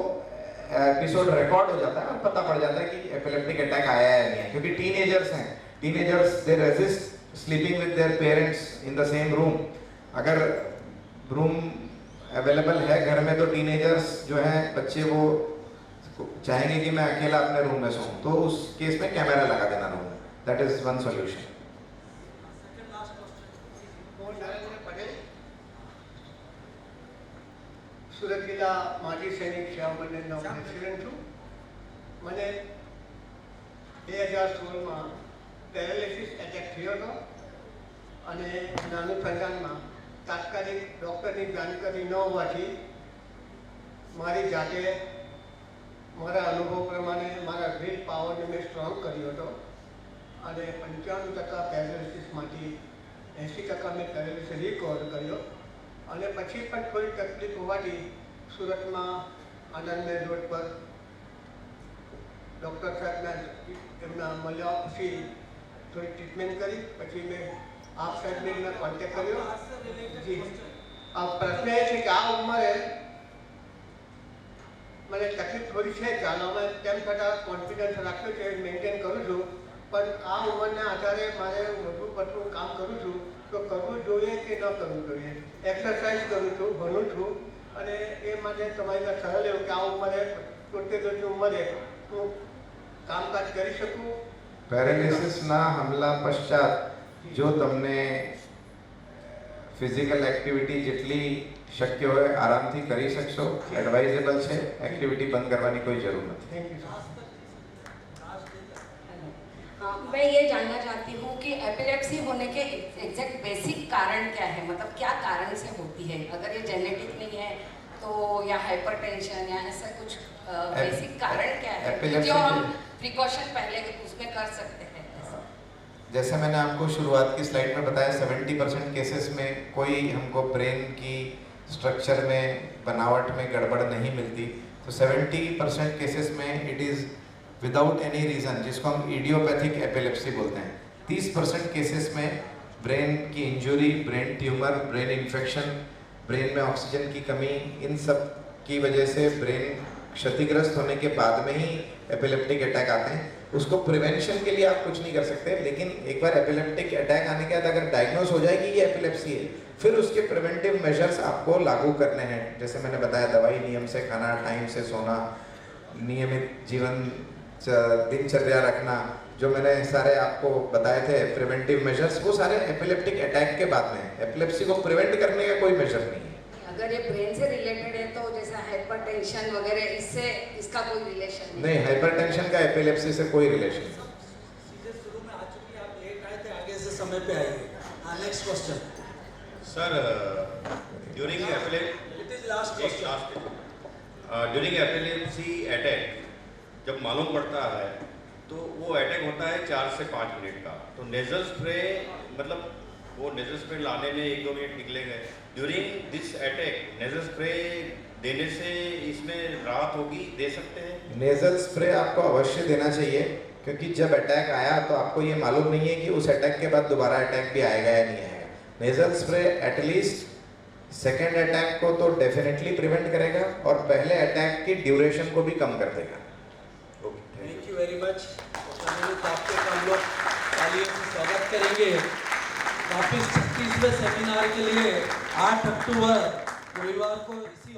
एपिसोड रिकॉर्ड हो जाता है और पता पड़ जाता है कि एपिलेप्टिक अटैक आया है या नहीं है। क्योंकि टीनेजर्स हैं, teenagers they resist sleeping with their parents in the same room. अगर रूम अवेलेबल है घर में तो टीनेजर्स जो हैं बच्चे वो चाहेंगे कि मैं अकेला अपने रूम में सोऊं, तो उस केस में कैमरा लगा देना रूम में। That is one solution. Surat જિલ્લા માજી સૈનિક સેવા મંડળનો પ્રેસિડેન્ટ છું। મને 2016માં પેરાલિસિસ એટેક થયો હતો અને નાનું સંજાનમાં તાત્કાલિક ડૉક્ટરની જાણકારી ન હોવાથી મારી જાતે મારા અનુભવ પ્રમાણે મારા વિલ પાવરને મેં સ્ટ્રોંગ કર્યો હતો અને 95% પેરાલિસિસમાંથી 80% મેં પેરાલિસિસ રિકવર કર્યો અને પછી પણ થોડી તકલીફ હોવાથી સુરતમાં આનંદમેલ રોડ પર ડૉક્ટર સાહેબના એમના મળ્યા પછી થોડી ટ્રીટમેન્ટ કરી પછી મેં આપ સાહેબને એમના કોન્ટેક્ટ કર્યો। જી, આ પ્રશ્ન એ છે કે આ ઉંમરે મને તકલીફ થોડી છે ચાલવામાં, તેમ છતાં કોન્ફિડન્સ રાખ્યો છે, મેન્ટેન કરું છું, પણ આ ઉંમરના આધારે મારે વધુ પડતું કામ કરું છું તો કરવું જોઈએ કે ન કરવું જોઈએ। એક્સરસાઇઝ કરું છું, ભણું છું અને એ માટે તમારી પાસે સલાહ લેવું કે આ ઉંમરે 73 વર્ષની ઉંમરે હું કામકાજ કરી શકું। પેરાલિસિસના હમલા પશ્ચાત જો તમને ફિઝિકલ એક્ટિવિટી જેટલી શક્ય હોય આરામથી કરી શકશો, એડવાઇઝેબલ છે। એક્ટિવિટી બંધ કરવાની કોઈ જરૂર નથી। Thank you. मैं ये जानना चाहती हूँ कि एपिलेप्सी होने के एग्जैक्ट बेसिक कारण क्या है, मतलब क्या कारण से होती है? अगर ये जेनेटिक नहीं है तो या हाइपरटेंशन या ऐसा कुछ बेसिक कारण क्या है जो हम प्रिकॉशन पहले उसमें कर सकते हैं? जैसे मैंने आपको शुरुआत की स्लाइड में बताया 70% केसेस में कोई हमको ब्रेन की स्ट्रक्चर में बनावट में गड़बड़ नहीं मिलती, तो 70% केसेस में it is without any reason, जिसको हम इडियोपैथिक एपिलेप्सी बोलते हैं। 30% केसेस में ब्रेन की injury, brain tumour, brain infection, brain में ऑक्सीजन की कमी, इन सब की वजह से ब्रेन क्षतिग्रस्त होने के बाद में ही एपिलेप्टिक अटैक आते हैं। उसको प्रिवेंशन के लिए आप कुछ नहीं कर सकते, लेकिन एक बार एपिलेप्टिक अटैक आने के बाद अगर डायग्नोस हो जाए कि ये एपिलेप्सी है, फिर उसके प्रिवेंटिव मेजर्स आपको लागू करने हैं। जैसे मैंने बताया, दवाई नियम से खाना, टाइम से सोना, नियमित दिनचर्या रखना, जो मैंने सारे आपको बताए थे प्रिवेंटिव मेजर्स, वो सारे एपिलेप्टिक अटैक के बाद में है। एपिलेप्सी को प्रिवेंट करने का कोई मेजर नहीं है। अगर ये ब्रेन से रिलेटेड है तो जैसा हाइपरटेंशन वगैरह, इससे इसका कोई रिलेशन नहीं, हाइपरटेंशन का एपिलेप्सी से कोई रिलेशन नहीं। सीधे शुरू में आ चुकी, आप लेट आए थे, आगे से समय पे आइए। Next question sir, during it is last question. During epilepsy attack जब मालूम पड़ता है तो वो अटैक होता है 4 से 5 मिनट का, तो नेजल स्प्रे, मतलब वो नेजल स्प्रे लाने में 1-2 मिनट निकलेंगे। During this attack nasal spray देने से इसमें राहत होगी, दे सकते हैं? नेजल स्प्रे आपको अवश्य देना चाहिए, क्योंकि जब अटैक आया तो आपको ये मालूम नहीं है कि उस अटैक के बाद दोबारा अटैक भी आएगा या नहीं आएगा। Nasal spray at least second attack को तो डेफिनेटली प्रिवेंट करेगा और पहले अटैक की ड्यूरेशन को भी कम कर देगा। Thank you very much. आपके हम लोग तालियों से स्वागत करेंगे वापिस 36वें सेमिनार के लिए 8 अक्टूबर रविवार को इसी